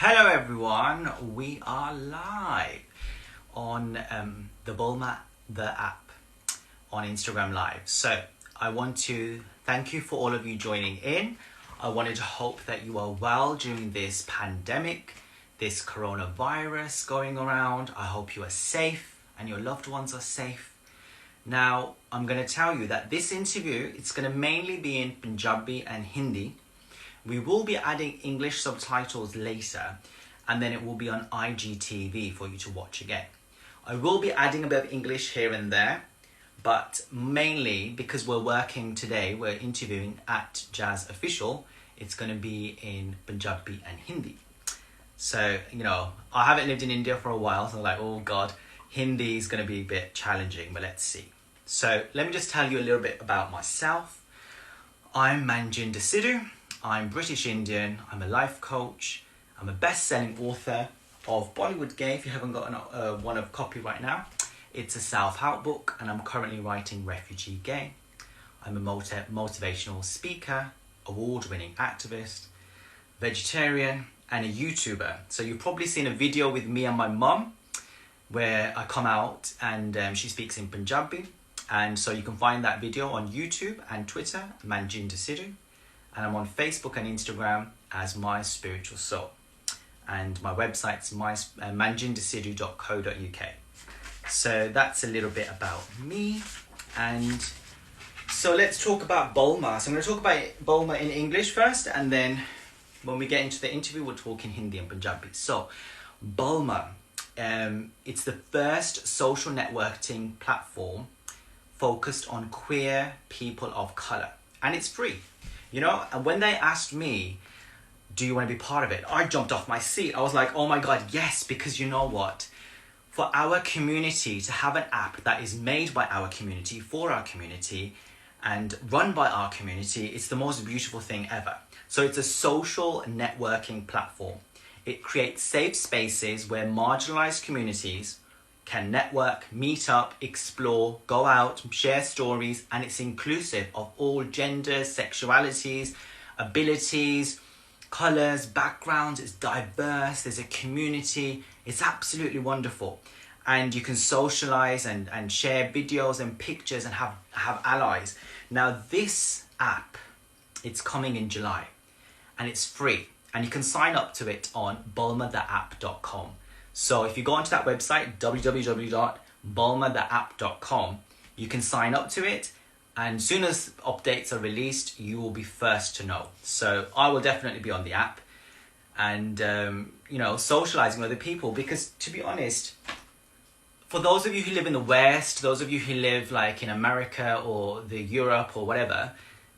Hello everyone, we are live on the Bulma the app on Instagram Live. So I want to thank you for all of you joining in. I wanted to hope that you are well during this pandemic, this coronavirus going around. I hope you are safe and your loved ones are safe. Now I'm going to tell you that this interview, it's going to mainly be in Punjabi and Hindi. We will be adding English subtitles later, and then it will be on IGTV for you to watch again. I will be adding a bit of English here and there, but mainly because we're working today, we're interviewing at Jazz Official, it's going to be in Punjabi and Hindi. So, I haven't lived in India for a while, so I'm like, oh God, Hindi is going to be a bit challenging, but let's see. So, let me just tell you a little bit about myself. I'm Manjinder Sidhu. I'm British Indian, I'm a life coach, I'm a best-selling author of Bollywood Gay, if you haven't got one of copy right now. It's a self-help book and I'm currently writing Refugee Gay. I'm a motivational speaker, award-winning activist, vegetarian and a YouTuber. So you've probably seen a video with me and my mum where I come out and she speaks in Punjabi. And so you can find that video on YouTube and Twitter, Manjinder Sidhu. And I'm on Facebook and Instagram as My Spiritual Soul. And my website's manjindersidhu.co.uk. So that's a little bit about me. And so let's talk about Bulma. So I'm going to talk about Bulma in English first. And then when we get into the interview, we'll talk in Hindi and Punjabi. So Bulma, it's the first social networking platform focused on queer people of color. And it's free. And when they asked me, do you want to be part of it? I jumped off my seat. I was like, oh my God, yes, because you know what? For our community to have an app that is made by our community, for our community, and run by our community, it's the most beautiful thing ever. So it's a social networking platform. It creates safe spaces where marginalized communities can network, meet up, explore, go out, share stories, and it's inclusive of all genders, sexualities, abilities, colours, backgrounds. It's diverse, there's a community. It's absolutely wonderful. And you can socialise and share videos and pictures and have allies. Now this app, it's coming in July and it's free. And you can sign up to it on bulmatheapp.com. So if you go onto that website, www.bulmatheapp.com, you can sign up to it. And as soon as updates are released, you will be first to know. So I will definitely be on the app and, socializing with other people. Because to be honest, for those of you who live in the West, those of you who live like in America or the Europe or whatever,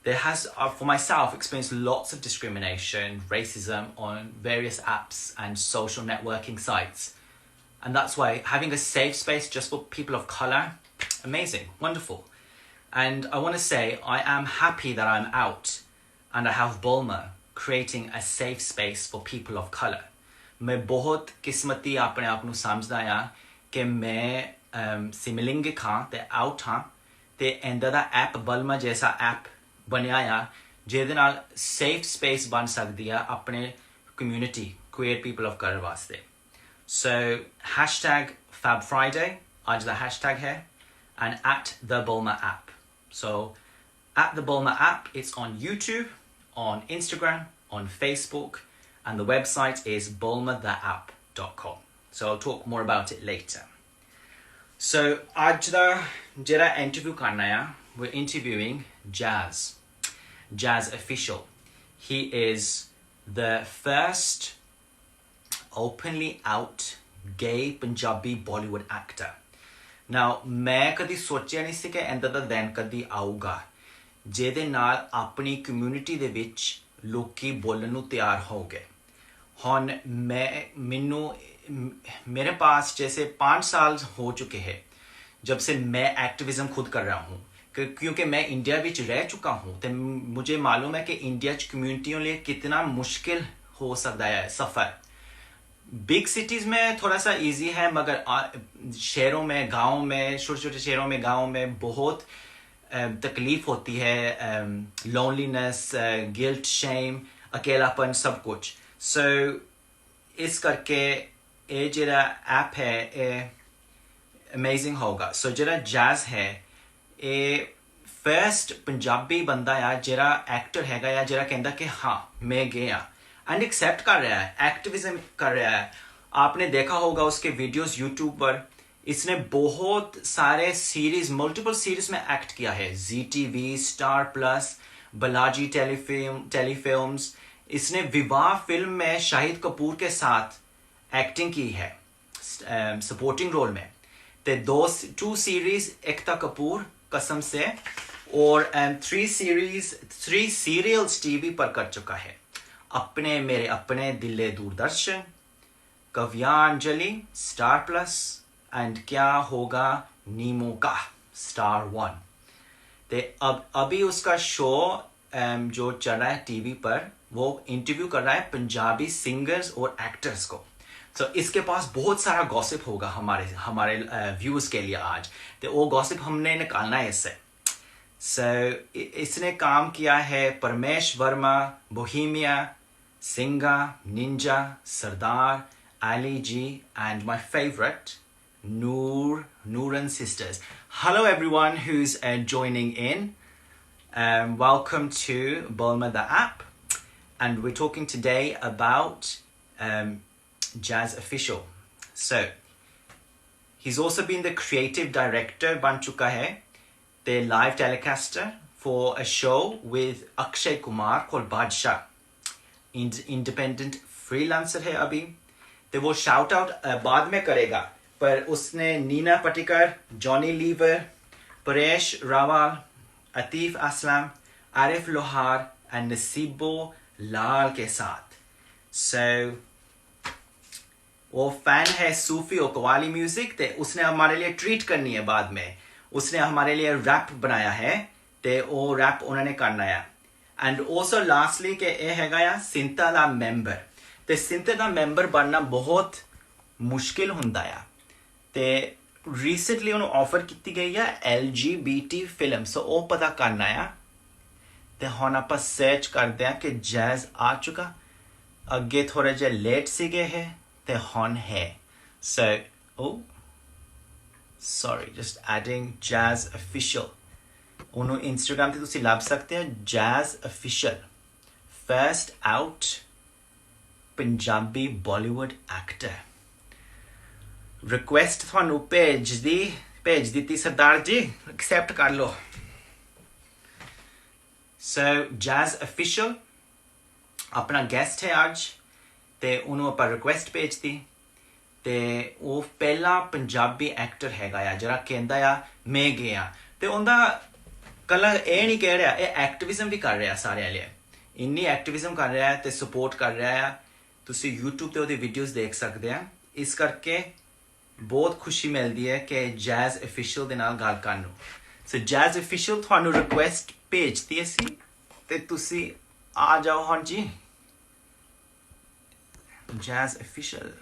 there has, for myself, experienced lots of discrimination, racism on various apps and social networking sites. And that's why having a safe space just for people of color, amazing, wonderful. And I want to say, I am happy that I'm out and I have Bulma creating a safe space for people of color. मैं बहुत किस्मती अपने आप ਨੂੰ ਸਮਝਦਾ ਆ ਕਿ ਮੈਂ ਸਿਮਲਿੰਗ ਖਾਂ ਤੇ ਆਊਟ ਹਾਂ ਤੇ ਇੰਦਾ ਦਾ ਐਪ Bulma ਜੈਸਾ ਐਪ ਬਣਿਆ ਆ ਜਿਹਦੇ ਨਾਲ safe space ਬਣ ਸਕਦੀ ਆ ਆਪਣੇ community, queer people of color ਵਾਸਤੇ. So hashtag Fab Friday, ਅੱਜ ਦਾ hashtag ਹੈ, and at the Bulma app. So at the Bulma app, it's on YouTube, on Instagram, on Facebook, and the website is bulmatheapp.com. So I'll talk more about it later. So ਅੱਜ ਦਾ ਜਿਹੜਾ interview ਕਰਨਾ ਆ, we're interviewing Jazz Official. He is the first openly out gay Punjabi Bollywood actor. Now, मैं कदी सोचिया नहीं ਸੀ ਕਿ ਇੰਦਾ ਦਾ ਦਿਨ ਕਦੀ ਆਊਗਾ ਜਿਹਦੇ ਨਾਲ ਆਪਣੀ ਕਮਿਊਨਿਟੀ ਦੇ ਵਿੱਚ ਲੋਕੀ ਬੋਲਣ ਨੂੰ ਤਿਆਰ ਹੋ ਗਏ. ਹੁਣ मेरे पास जैसे 5 साल हो चुके हैं जब से मैं एक्टिविज्म खुद कर रहा हूँ क्योंकि मैं इंडिया विच रह चुका हूँ तो मुझे मालूम है कि इंडिया च कम्यूनिटियों लिए कितना मुश्किल हो सकता है सफ़र. बिग सिटीज़ में थोड़ा सा इजी है मगर शहरों में, गाँव में, छोटे छोटे शहरों में, गाँव में बहुत तकलीफ होती है. लोनलीनेस, गिल्ट, शेम, अकेलापन, सब कुछ. So इस करके ये जेरा ऐप है ये अमेजिंग होगा। सो जेरा जैज है ये फर्स्ट पंजाबी बंदा आ जेरा एक्टर हैगा या जेरा कहंदा कि हाँ मैं गया एंड एक्सेप्ट कर रहा है, एक्टिविज्म कर रहा है। आपने देखा होगा उसके वीडियोस यूट्यूब पर, इसने बहुत सारे सीरीज, मल्टीपल सीरीज में एक्ट किया है, ZTV, star plus, Balaji telefilms. इसने विवाह फिल्म में शाहिद कपूर के साथ एक्टिंग की है सपोर्टिंग रोल में। ते 2 सीरीज एकता कपूर कसम से और 3 सीरियल्स टीवी पर कर चुका है। अपने मेरे अपने दिले दूरदर्शन, कव्यांजलि स्टार प्लस एंड क्या होगा नीमो का स्टार 1। ते अब अभी उसका शो जो चल रहा है टीवी पर, वो इंटरव्यू कर रहा है पंजाबी सिंगर्स और एक्टर्स को। तो इसके पास बहुत सारा गॉसिप होगा हमारे व्यूज के लिए आज, तो वो गॉसिप हमने निकालना है इससे। इसने काम किया है परमेश वर्मा, बोहेमिया, सिंगा, Ninja, Sardar, Ali G, and my favorite, Nooran Sisters. Hello everyone who's joining in. Welcome to Bulma the app. And we're talking today about Jazz Official. So, he's also been the creative director, ban chuka hai, the live telecaster for a show with Akshay Kumar called Badshah. Independent freelancer hai abhi. तो वो shout out बाद में करेगा, पर उसने Neena पटिकर, Johnny liver, Paresh Rawal, Atif Aslam, Arif लोहार and नसीबो लाल के साथ। वो फैन है सूफी और कवाली म्यूजिक, ते उसने हमारे लिए ट्रीट करनी है। बाद में उसने हमारे लिए रैप बनाया है, ते वो रैप उन्होंने करना है। एंड ऑल्सो लास्टली के ये हैगा या सिंता दा मैंबर। ते सिंते दा मैंबर बनना बहुत मुश्किल हुंदा आ। ते रिसेंटली उन्हें ऑफर की गई है LGBT फिल्म, सो वो पता करना आ। ते हुण आपां सर्च करते हैं कि जैज आ चुका, अगे थोड़े जे लेट सीगे है ते हुण है। So sorry, just adding Jazz official. उन्हों इंस्टाग्राम ते तुसी लभ सकते हैं Jazz official, first out Punjabi Bollywood actor. Request थानू भेज दी सरदार जी, एक्सेप्ट कर लो। सो जैज ऑफिशियल अपना गेस्ट है आज, ते उन्होंने पर रिक्वेस्ट भेज दी। ते वो पहला पंजाबी एक्टर हैगा या जरा कहंदा या मैं गया, ते उनदा कला ये नहीं कह रहा, ये एक्टिविज्म भी कर रहा सारे लिए। इन्नी एक्टिविज्म कर रहा है ते सपोर्ट कर रहा है। तुसी यूट्यूब ते ओदी वीडियोस देख सकते हैं। इस करके बहुत खुशी मिलती है कि जैज ऑफिशियल दे नाल गल करन नूं। सो जैज ऑफिशियल थानू रिक्वेस्ट भेजती असी, ते तुसी आ जाओ हुण जी। जैज ऑफिशियल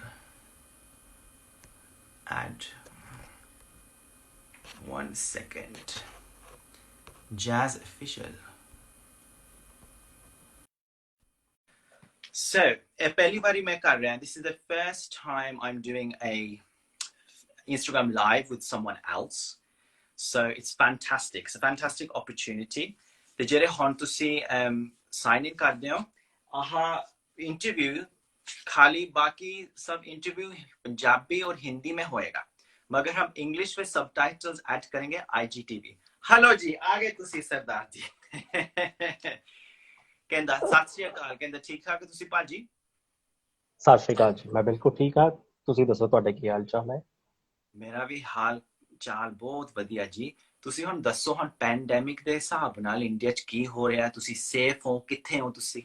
एड 1 second, जैज ऑफिशियल। So, पहली बारी मैं कर रहा हूं। This is the first time I'm doing a Instagram live with someone else. So it's fantastic. It's a fantastic opportunity. ते जेरे हुण तुसी साइन इन करदे हो, आहा इंटरव्यू खाली बाकी सब इंटरव्यू पंजाबी और हिंदी में होएगा, मगर हम इंग्लिश में सबटाइटल्स ऐड करेंगे IGTV। हेलो जी, आगे तुसी सरदार जी। कहंदा सत श्री अकाल, कहंदा ठीक ठाक तुसी भाजी? सत श्री अकाल जी, मैं बिल्कुल ठीक हाँ। तुसी दसो तुहाडा की हाल चाल है? मेरा भी हाल चाल बहुत वधिया जी। तुसी हुण दसो, हुण पैंडेमिक दे हिसाब नाल इंडिया च की हो रहा, तुसी सेफ हो, किथे हो तुसी?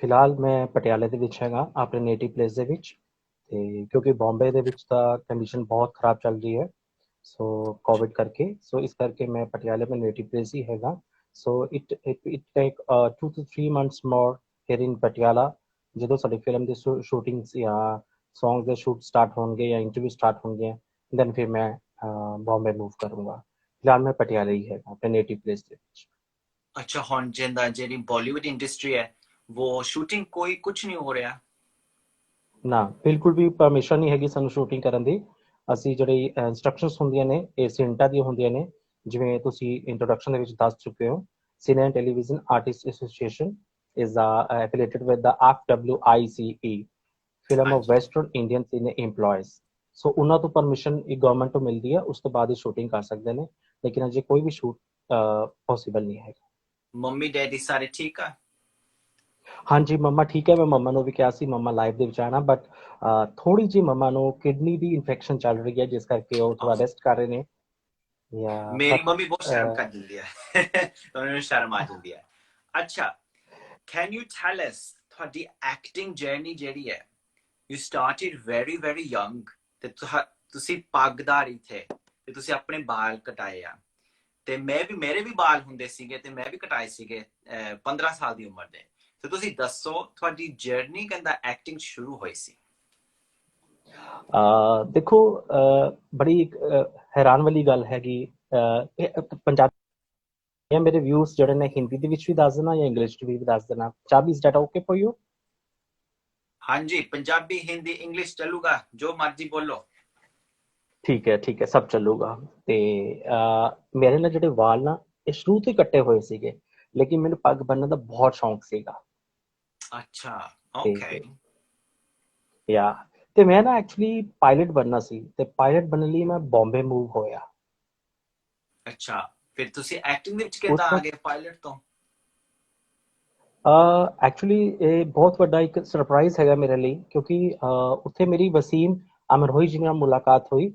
फिलहाल मैं पटियाले दे विच हैगा, अपने नेटिव प्लेस दे विच, ते क्योंकि बॉम्बे दे विच तां कंडीशन बहुत खराब चल रही है, सो कोविड करके। सो इस करके मैं पटियाले में नेटिव प्लेस ही हैगा। So it take 2 to 3 months more here in Patiala. ਜਦੋਂ ਸਾਡੀ ਫਿਲਮ ਦੀ ਸ਼ੂਟਿੰਗਸ ਜਾਂ ਸੌਂਗ ਦੇ ਸ਼ੂਟ ਸਟਾਰਟ ਹੋਣਗੇ ਜਾਂ ਇੰਟਰਵਿਊ ਸਟਾਰਟ ਹੋਣਗੇ, ਦੈਨ ਫਿਰ ਮੈਂ बॉम्बे मूव करूँगा। फिलहाल मैं पटियाला ही है, अपने नेटिव प्लेस दे विच। अच्छा, हुण जेंदा जेरी बॉलीवुड इंडस्ट्री है वो शूटिंग कोई कुछ नहीं हो रहा? ਨਾ ਬਿਲਕੁਲ ਵੀ ਪਰਮਿਸ਼ਨ ਨਹੀਂ ਹੈਗੀ ਸਾਨੂੰ ਸ਼ੂਟਿੰਗ ਕਰਨ ਦੀ। ਅਸੀਂ ਜਿਹੜੀ ਇੰਸਟਰਕਸ਼ਨਸ ਹੁੰਦੀਆਂ ਨੇ ਇਹ ਸਿੰਟਾ ਦੀਆਂ ਹੁੰਦੀਆਂ ਨੇ, ਜਿਵੇਂ ਤੁਸੀਂ ਇੰਟਰੋਡਕਸ਼ਨ ਦੇ ਵਿੱਚ ਦੱਸ ਚੁੱਕੇ ਹੋ। Cine and television artist association is affiliated with the FWICE, Film of ਹਾਂਜੀ। Western Indian Cine Employees। ਸੋ ਉਹਨਾਂ ਤੋਂ ਪਰਮਿਸ਼ਨ ਇੱਕ ਗਵਰਨਮੈਂਟ ਤੋਂ ਮਿਲਦੀ ਹੈ, ਉਸ ਤੋਂ ਬਾਅਦ ਹੀ ਸ਼ੂਟਿੰਗ ਕਰ ਸਕਦੇ ਨੇ, ਲੇਕਿਨ ਅਜੇ ਕੋਈ ਵੀ ਸ਼ੂਟ ਪੋਸੀਬਲ ਨਹੀਂ ਹੈਗਾ। ਮੰਮੀ ਡੈਡੀ ਸਾਰੇ ਠੀਕ ਆ? ਹਾਂਜੀ ਮੰਮਾ ਠੀਕ ਹੈ। ਮੈਂ ਮੰਮਾ ਨੂੰ ਵੀ ਕਿਹਾ ਸੀ ਮੰਮਾ ਲਾਈਵ ਦੇ ਵਿੱਚ ਆਣਾ, ਬਟ ਥੋੜੀ ਜਿਹੀ ਮੰਮਾ ਨੂੰ ਕਿਡਨੀ ਦੀ ਇਨਫੈਕਸ਼ਨ ਚੱਲ ਰਹੀ ਹੈ, ਜਿਸ ਕਰਕੇ ਉਹ ਥੋੜਾ ਰੈਸਟ ਕਰ ਰਹੇ ਨੇ। ਜਾਂ ਮੇਰੀ ਬਟ ਮੰਮੀ ਬਹੁਤ ਸ਼ਰਮ ਕਰ ਦਿੰਦੀ ਹੈ ਉਹਨਾਂ ਨੂੰ ਸ਼ਰਮ ਆ ਜਾਂਦੀ ਹੈ। ਅੱਛਾ, can you tell us ਤੁਹਾਡੀ ਐਕਟਿੰਗ ਜਰਨੀ ਜਿਹੜੀ ਹੈ, you started very very young ਤੇ ਤੁਸੀਂ ਪੱਗਧਾਰੀ ਥੇ ਤੇ ਤੁਸੀਂ ਆਪਣੇ ਬਾਲ ਕਟਾਏ ਆ, ਤੇ ਮੇਰੇ ਵੀ ਬਾਲ ਹੁੰਦੇ ਸੀਗੇ ਤੇ ਮੈਂ ਵੀ ਕਟਾਏ ਸੀਗੇ 15 ਸਾਲ ਦੀ ਉਮਰ ਦੇ। ਤੇ ਤੁਸੀਂ ਦੱਸੋ ਤੁਹਾਡੀ ਜਰਨੀ ਕਹਿੰਦਾ ਐਕਟਿੰਗ ਸ਼ੁਰੂ ਹੋਈ ਸੀ? ਦੇਖੋ ਬੜੀ ਹੈਰਾਨ ਵਾਲੀ ਗੱਲ ਹੈਗੀ। ਪੰਜਾਬੀ ਮੇਰੇ ਵਿਊਸ ਜਿਹੜੇ ਨੇ ਹਿੰਦੀ ਦੇ ਵਿੱਚ ਵੀ ਦੱਸ ਦੇਣਾ ਜਾਂ ਇੰਗਲਿਸ਼ ਚ ਵੀ ਦੱਸ ਦੇਣਾ। Punjabi is that okay for you? ਹਾਂਜੀ, ਪੰਜਾਬੀ ਹਿੰਦੀ ਇੰਗਲਿਸ਼ ਚੱਲੂਗਾ, ਜੋ ਮਰਜ਼ੀ ਬੋਲੋ। ਠੀਕ ਹੈ ਸਭ ਚੱਲੂਗਾ। ਤੇ ਮੇਰੇ ਨਾਲ ਜਿਹੜੇ ਵਾਲ ਨਾ ਇਹ ਸ਼ੁਰੂ ਤੋਂ ਹੀ ਕੱਟੇ ਹੋਏ ਸੀਗੇ, ਲੇਕਿਨ ਮੈਨੂੰ ਪੱਗ ਬੰਨਣ ਦਾ ਬਹੁਤ ਸ਼ੌਂਕ ਸੀਗਾ। ਅੱਛਾ, ਤੇ ਓਕੇ। ਯਾ ਤੇ ਮੈਂ ਨਾ ਐਕਚੁਅਲੀ ਪਾਇਲਟ ਬਣਨਾ ਸੀ, ਤੇ ਪਾਇਲਟ ਬਣਨ ਲਈ ਮੈਂ ਬੰਬੇ ਮੂਵ ਹੋਇਆ। ਅੱਛਾ, ਫਿਰ ਤੁਸੀਂ ਐਕਟਿੰਗ ਦੇ ਵਿੱਚ ਉਸ ਕਿੱਦਾਂ ਆ ਵਕਤ ਗਏ ਪਾਇਲਟ ਤੋਂ? ਐਕਚੁਅਲੀ ਇਹ ਬਹੁਤ ਵੱਡਾ ਇੱਕ ਸਰਪ੍ਰਾਈਜ਼ ਹੈਗਾ ਮੇਰੇ ਲਈ, ਕਿਉਂਕਿ ਉੱਥੇ ਮੇਰੀ ਵਸੀਮ ਅਮਰੋਹੀ ਜੀ ਨਾਲ ਮੁਲਾਕਾਤ ਹੋਈ।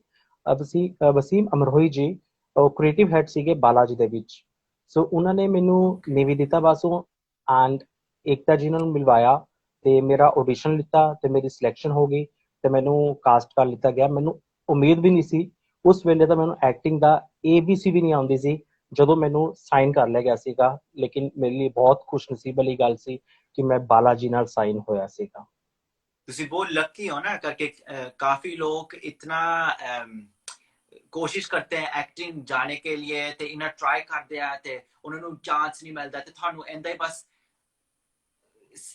ਵਸੀਮ ਅਮਰੋਹੀ ਜੀ ਉਹ ਕ੍ਰੀਏਟਿਵ ਹੈਡ ਸੀਗੇ ਬਾਲਾ ਜੀ ਦੇ ਵਿੱਚ। ਸੋ ਉਹਨਾਂ ਨੇ ਮੈਨੂੰ ਓਕੇ। ਨਿਵੇਦਿਤਾ ਬਾਸੂ ਐਂਡ ਏਕਤਾ ਜੀ ਨਾਲ ਮਿਲਵਾਇਆ, ਤੇ ਮੇਰਾ ਆਡੀਸ਼ਨ ਲਿੱਤਾ ਤੇ ਮੇਰੀ ਸਿਲੈਕਸ਼ਨ ਹੋ ਗਈ, ਤੇ ਮੈਨੂੰ ਕਾਸਟ ਕਰ ਲਿੱਤਾ ਗਿਆ। ਮੈਨੂੰ ਉਮੀਦ ਵੀ ਨਹੀਂ ਸੀ ਉਸ ਵੇਲੇ ਤਾਂ ਮੈਨੂੰ ਐਕਟਿੰਗ ਦਾ ABC ਵੀ ਨਹੀਂ ਆਉਂਦੀ ਸੀ ਜਦੋਂ ਮੈਨੂੰ ਸਾਈਨ ਕਰ ਲਿਆ ਗਿਆ ਸੀਗਾ, ਲੇਕਿਨ ਮੇਰੇ ਲਈ ਬਹੁਤ ਖੁਸ਼ਨਸੀਬ ਵਾਲੀ ਗੱਲ ਸੀ ਕਿ ਮੈਂ ਬਾਲਾ ਜੀ ਨਾਲ ਸਾਈਨ ਹੋਇਆ ਸੀਗਾ। ਤੁਸੀਂ ਬਹੁਤ ਲੱਕੀ ਹੋ ਨਾ, ਕਰਕੇ काफी लोग इतना कोशिश करते हैं एक्टिंग जाने के लिए ਤੇ ਇਹਨਾਂ ਟਰਾਈ ਕਰਦੇ ਆ ਤੇ ਉਹਨਾਂ ਨੂੰ ਚਾਂਸ ਨਹੀਂ ਮਿਲਦਾ, ਤੇ ਤੁਹਾਨੂੰ ਇੰਦਾ ਹੀ ਬਸ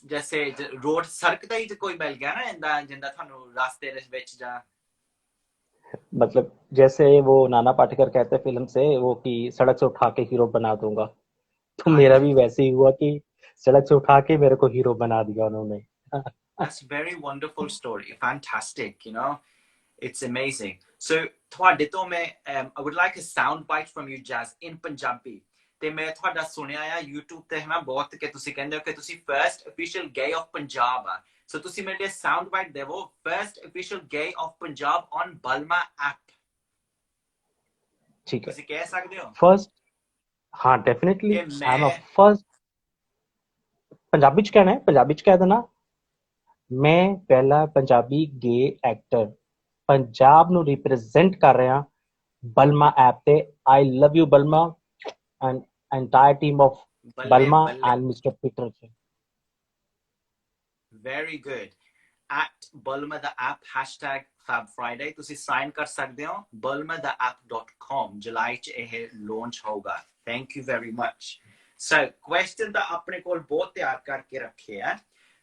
ਜੈਸੇ ਰੋਡ ਸੜਕ ਤੇ ਹੀ ਕੋਈ ਮਿਲ ਗਿਆ ਨਾ ਇੰਦਾ ਜਿੰਦਾ ਤੁਹਾਨੂੰ ਰਸਤੇ ਦੇ ਵਿੱਚ ਜਾ। मतलब जैसे वो नाना पाटेकर कहते फिल्म से वो कि सड़क से उठा के हीरो बना दूंगा, तो मेरा ਹਾਂਜੀ। भी वैसे ही हुआ कि सड़क से उठा के मेरे को हीरो बना दिया उन्होंने। That's very wonderful story, fantastic, you know, it's amazing. So ਤੁਹਾਡੇ ਤੋਂ ਮੈਂ I would like a sound bite from you Jazz in Punjabi। ਤੇ ਮੈਂ ਤੁਹਾਡਾ ਸੁਣਿਆ ਆ YouTube ਤੇ ਹੈ ਨਾ ਬਹੁਤ, ਕਿ ਤੁਸੀਂ ਕਹਿੰਦੇ ਹੋ ਕਿ ਤੁਸੀਂ ਫਰਸਟ ਅਫੀਸ਼ੀਅਲ ਗੇ ਆਫ ਪੰਜਾਬ ਆ। ਸੋ ਤੁਸੀਂ ਮੇਰੇ ਲਈ ਸਾਊਂਡ ਬਾਈਟ ਦੇਵੋ, ਫਰਸਟ ਅਫੀਸ਼ੀਅਲ ਗੇ ਆਫ ਪੰਜਾਬ ਔਨ ਬਲਮਾ ਐਪ। ठीक है। ਤੁਸੀਂ ਕਹਿ ਸਕਦੇ ਹੋ फर्स्ट, हाँ डेफिनेटली ਕਿ आई एम अ ਮੈਂ? फर्स्ट। पंजाबी च कहना है, पंजाबी च कह देना। मैं पहला पंजाबी गे एक्टर पंजाब ਨੂੰ ਰਿਪਰੈਜ਼ੈਂਟ ਕਰ ਰਿਹਾ ਬਲਮਾ ਐਪ ਤੇ। I love you Balma and entire team of ਬੱਲੇ ਬਲਮਾ ਬੱਲੇ। And mister Peter. Very good। at Bulma the app hashtag Fab Friday ਤੁਸੀਂ ਸਾਈਨ ਕਰ ਸਕਦੇ ਹੋ bulmaapp.com। ਜੁਲਾਈ ਚ ਇਹ ਲਾਂਚ ਹੋਗਾ। Thank you very much. So question ਤਾਂ ਆਪਣੇ ਕੋਲ ਬਹੁਤ ਤਿਆਰ ਕਰਕੇ ਰੱਖੇ ਆ।